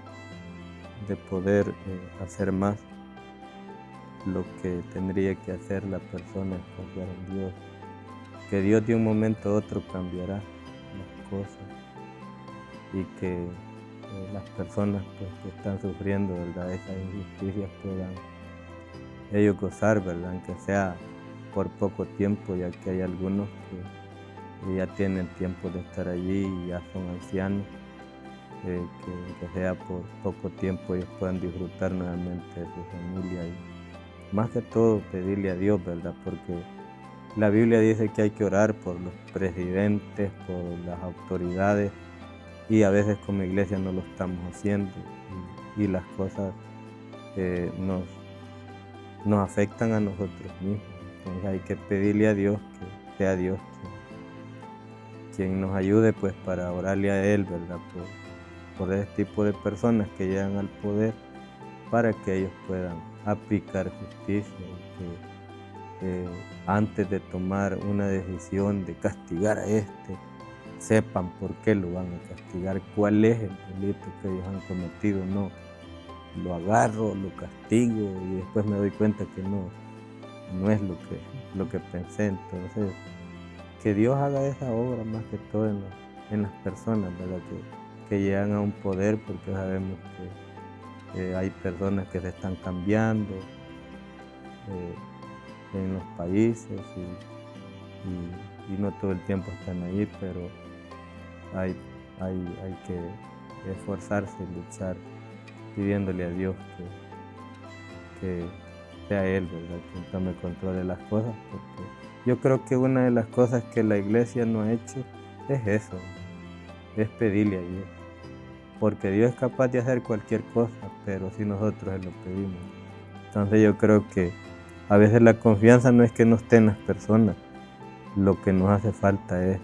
de poder hacer más, lo que tendría que hacer la persona es confiar en Dios, que Dios de un momento a otro cambiará las cosas y que las personas pues, que están sufriendo, ¿verdad?, esas injusticias puedan ellos gozar, ¿verdad?, aunque sea por poco tiempo, ya que hay algunos que ya tienen tiempo de estar allí y ya son ancianos, que sea por poco tiempo ellos puedan disfrutar nuevamente de su familia y más que todo pedirle a Dios, ¿verdad?, porque la Biblia dice que hay que orar por los presidentes, por las autoridades, y a veces como iglesia no lo estamos haciendo y las cosas nos afectan a nosotros mismos. Entonces hay que pedirle a Dios que sea Dios quien nos ayude pues para orarle a Él, ¿verdad?, por ese tipo de personas que llegan al poder, para que ellos puedan aplicar justicia y que antes de tomar una decisión de castigar a sepan por qué lo van a castigar, cuál es el delito que ellos han cometido. No, lo agarro, lo castigo y después me doy cuenta que no es lo que pensé. Entonces, que Dios haga esa obra más que todo en las personas, ¿verdad?, que llegan a un poder, porque sabemos que hay personas que se están cambiando en los países y no todo el tiempo están ahí, pero hay que esforzarse y luchar pidiéndole a Dios que sea Él, ¿verdad?, quien tome control de las cosas, porque yo creo que una de las cosas que la iglesia no ha hecho es eso, es pedirle a Dios, porque Dios es capaz de hacer cualquier cosa, pero si nosotros se lo pedimos. Entonces yo creo que a veces la confianza no es que no estén las personas, lo que nos hace falta es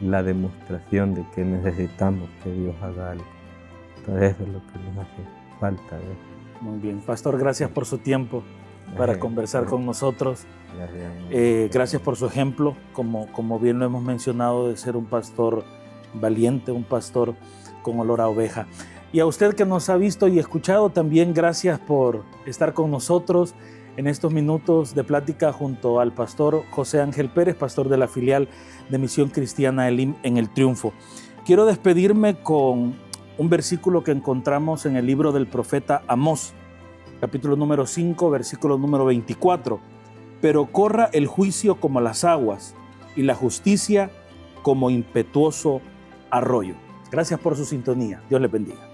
la demostración de que necesitamos que Dios haga algo. Entonces eso es lo que nos hace falta. Muy bien, Pastor, gracias por su tiempo para conversar con nosotros. Gracias por su ejemplo, como bien lo hemos mencionado, de ser un pastor valiente, un pastor con olor a oveja. Y a usted que nos ha visto y escuchado también, gracias por estar con nosotros en estos minutos de plática junto al pastor José Ángel Pérez, pastor de la filial de Misión Cristiana Elim en El Triunfo. Quiero despedirme con un versículo que encontramos en el libro del profeta Amós, capítulo número 5, versículo número 24. Pero corra el juicio como las aguas y la justicia como impetuoso arroyo. Gracias por su sintonía. Dios les bendiga.